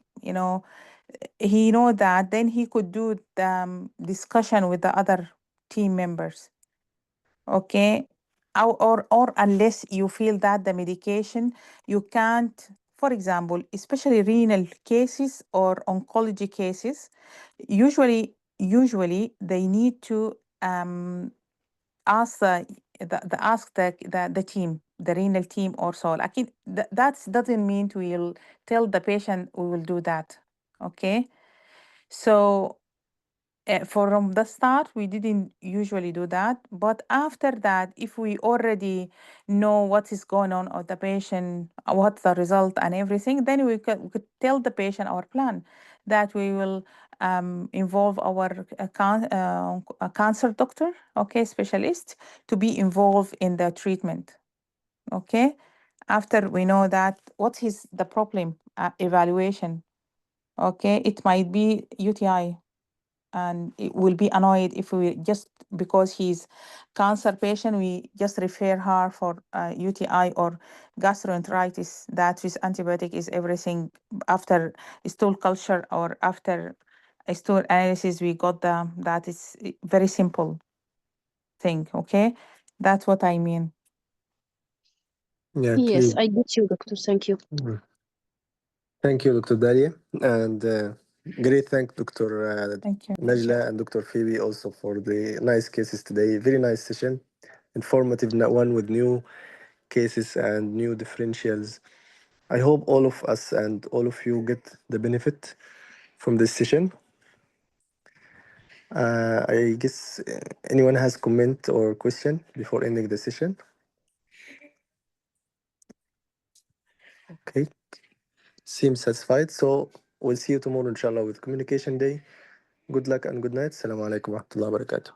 he know that, then he could do the discussion with the other team members. Okay, or unless you feel that the medication you can't, for example, especially renal cases or oncology cases, usually they need to ask the team, the renal team or so. Like that doesn't mean we'll tell the patient we will do that. Okay, so from the start, we didn't usually do that. But after that, if we already know what is going on of the patient, what's the result and everything, then we could tell the patient our plan, that we will involve our a cancer doctor, okay, specialist, to be involved in the treatment. Okay, after we know that what is the problem, evaluation. Okay, it might be UTI, and it will be annoyed if we just, because he's cancer patient, we just refer her for UTI or gastroenteritis, that with antibiotic is everything. After stool culture or after a stool analysis, we got that is very simple thing. Okay, that's what I mean. Yeah. Yes, Please. I get you, doctor. Thank you. Mhm. Thank you, Dr. Dalia, and great thank Dr. Thank you. Najla and Dr. Phoebe also for the nice cases today. Very nice session, informative one with new cases and new differentials. I hope all of us and all of you get the benefit from this session. I guess anyone has comment or question before ending the session? Okay, seems satisfied. So we'll see you tomorrow, inshallah, with Communication Day. Good luck and good night. Assalamu alaikum wa rahmatullahi wa barakatuh.